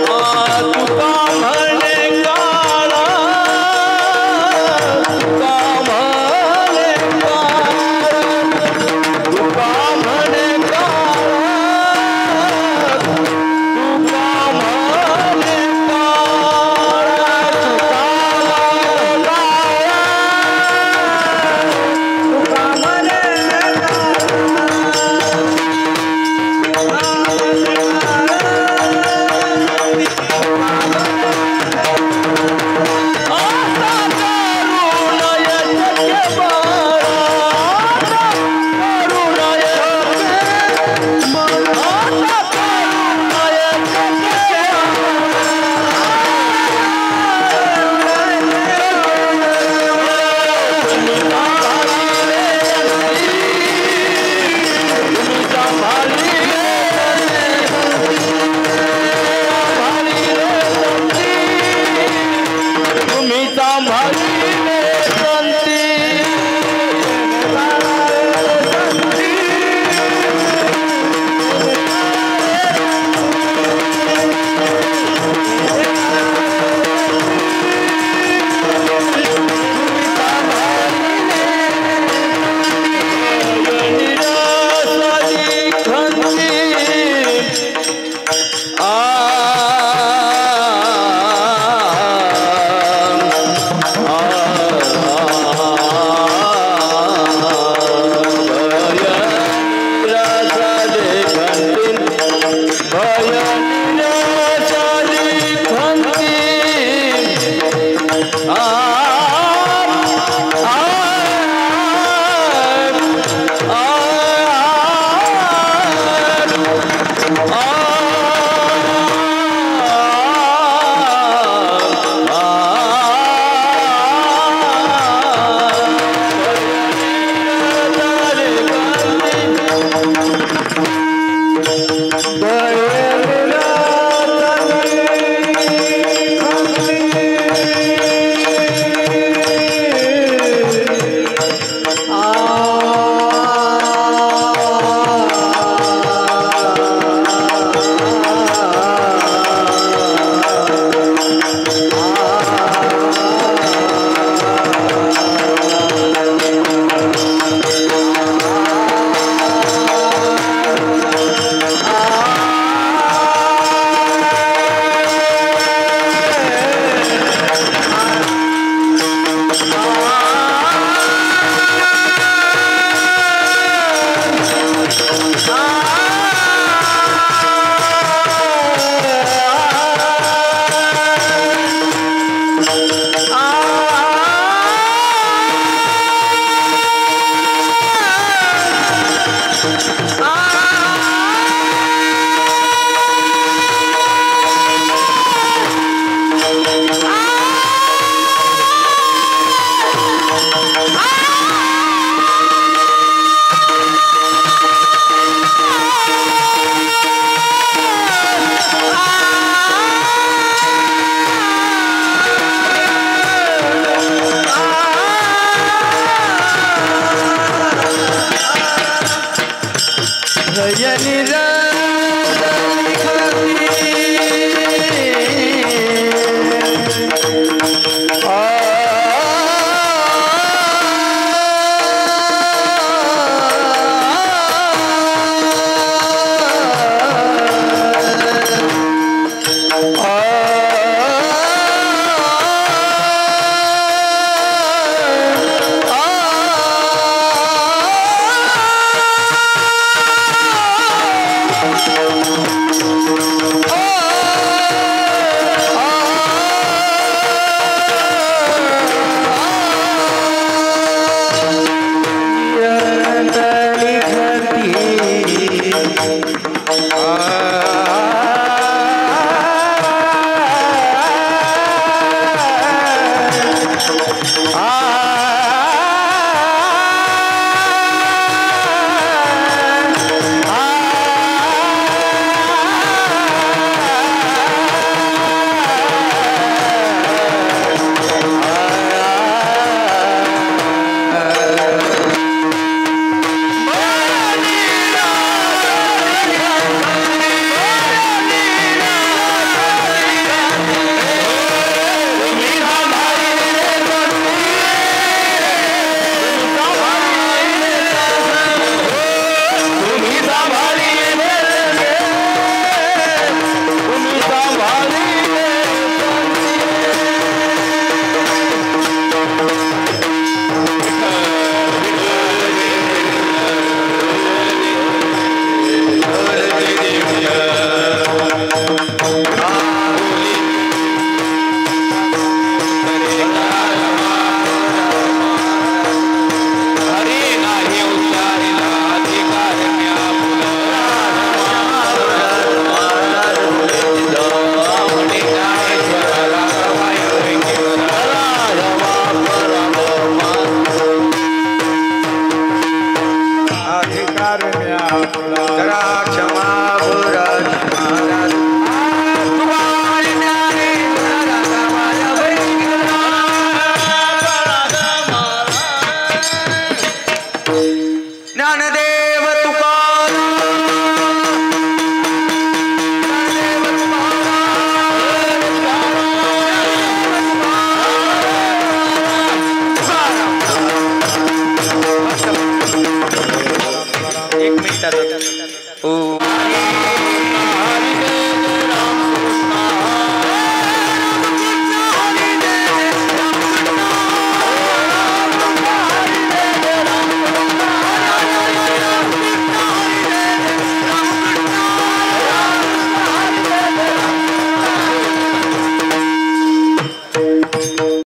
म्हणतात